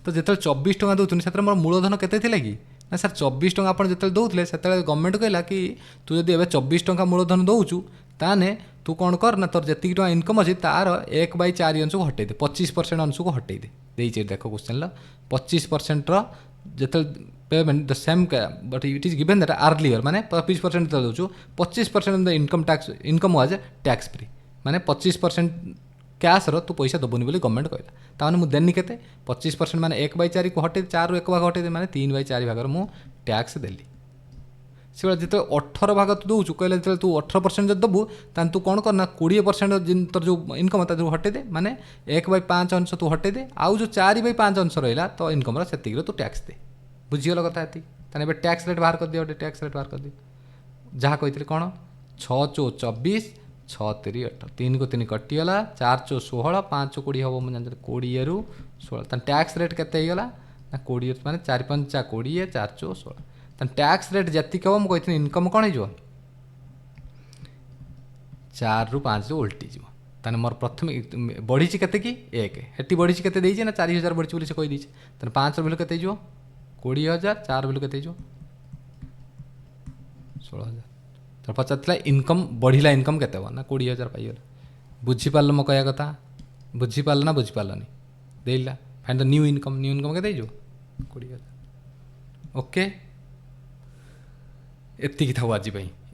तो जिते 24 टंका दौथुनी से मोर मूलधन केते थिला कि ना सर 24 टंका आप जो दौले से गवर्नमेंट कहला कि तू जब 24 टंका मूलधन दौचु ताने तू कौन कर ना तोर जी टका इनकम अच्छी तार 1/4 अंश को हटई दे 25% अंश को हटई दे देख क्वेश्चन 25% जो payment the same but it is given that earlier माने 25% दौचु 25% the income tax income was tax free माने 25% कैश रो तू पैसा दबुनी बोली गवर्नमेंट कहला ताने मु देनी केते 25% माने 1/4 को हटई 4 ରୁ 1 भाग हटई दे माने 3/4 भाग मु टैक्स देली से जो 18 भाग तू दौचु कहले जो तू 18% जो दबु तान तू कौन करना 20% तोर जो इनकम था हटई दे माने 1/5 अंश तू हटई दे आउ जो 4/5 अंश रहा तो इनकम से तू टैक्स दे बुझीगल कथा ये ताने टैक्स रेट बाहर कर दियो टैक्स रेट बाहर कर दियो जहाँ कही कौन 6 × 24 6 × 3 = 18 3 को 3 कटिगला 4 × 16 5 × 20 हम मुझे 20 ରୁ 16 तान टैक्स रेट केते होगा ना 20 माने 4×5 = 20 4 × 16 तान टैक्स रेट जति हम मुझे इनकम कौन हो 4 ରୁ 5 उल्टी जीव ताने मोर प्रथम बढ़ी केते कि 1 हेटी बढ़ी केते देइछे ना 4000 बढ़ी बोली से कही देइछे ताने 5 रो भैल्यू केते हो 20000 4 भैल्यू केते हो 16000 तो पचार इनकम बढ़िला इनकम केते ना 20000 पाइगल बुझीपार मो कह कथा बुझीपार ना बुझीपारनी देला फाइंड द न्यू इनकम के देजो 20,000 ओके एतिकी था आज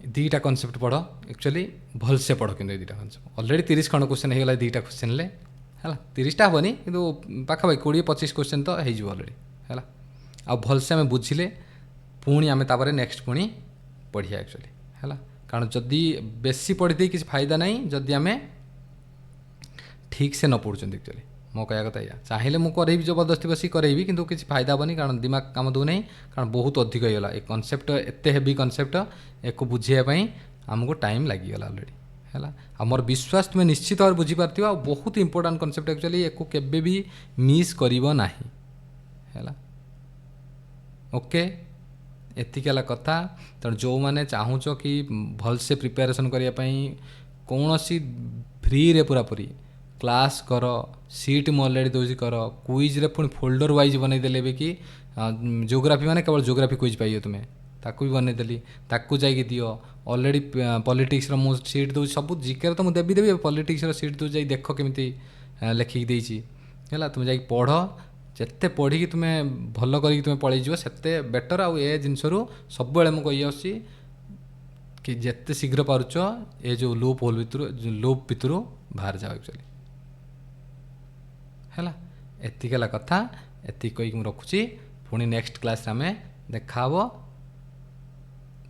दुईटा कनसेप्ट पढ़ एक्चुअली भलसे पढ़ कि दुईटा कनसेप्ट ऑलरेडी 30 खंड क्वेश्चन हो गला दुईटा क्वेश्चन ले है 30टा हेनी कि पाखापाखि 20-25 क्वेश्चन तो हो ऑलरेडी है आ भलसे आम बुझिले पुणी आम तापर नेक्स्ट पुणी पढ़िया एक्चुअली है कारण जदि बेसी पढ़ी दे किसी फायदा नहीं जदि आम ठीक से न पढ़ुं एक्चुअली मो कह कथा या चाहिए मुझे करेबी जबरदस्ती बस करेबी कि किसी फायदा हेनी कारण दिमाग काम दो नहीं कारण बहुत अधिक होगा ए कनसेप्ट एत हेवी कनसेप्ट एक बुझापी आमको टाइम लगिगला ऑलरेडी है मोर विश्वास तुम्हें निश्चित भाव बुझीपार बहुत इंपोर्टाट कनसेप्ट एक्चुअली एक केबे भी मिस करिवो नाही है ओके एतिकाला कथा तेणु जो मैंने चाहूच कि भलसे प्रिपेरेसन करने कौन सी फ्री रे पूरापूरी क्लास कर सीट मु अलरेडी दूसरी कर क्विज रे पुणी फोल्डर वाइज बनईदेले भी कि जियोग्राफी माने केवल जियोग्राफी क्विज पाइयो तुम्हें ताकू भी बनईदेली ताकू जाइए दियो ऑलरेडी पॉलिटिक्स रो मु सीट दूँ सब जिके तो मुझे देवी पॉलिटिक्स रो सीट दूँ जाई देख केमिति लेखिक देइछि है तुम जाइए पढ़ जिते पढ़ी तुम्हें भल कर तुम्हें पलैज से बेटर आउ ए जिनस सब मुझे कही आसी कि जिते शीघ्र पारुच ए जो लूप होल भितर बाहर जाओ एक्चुअली है एतिकला कथा एतिक कहीकि रखुची पुणी नेक्स्ट क्लास आम देखा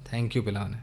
थैंक यू पिलाने।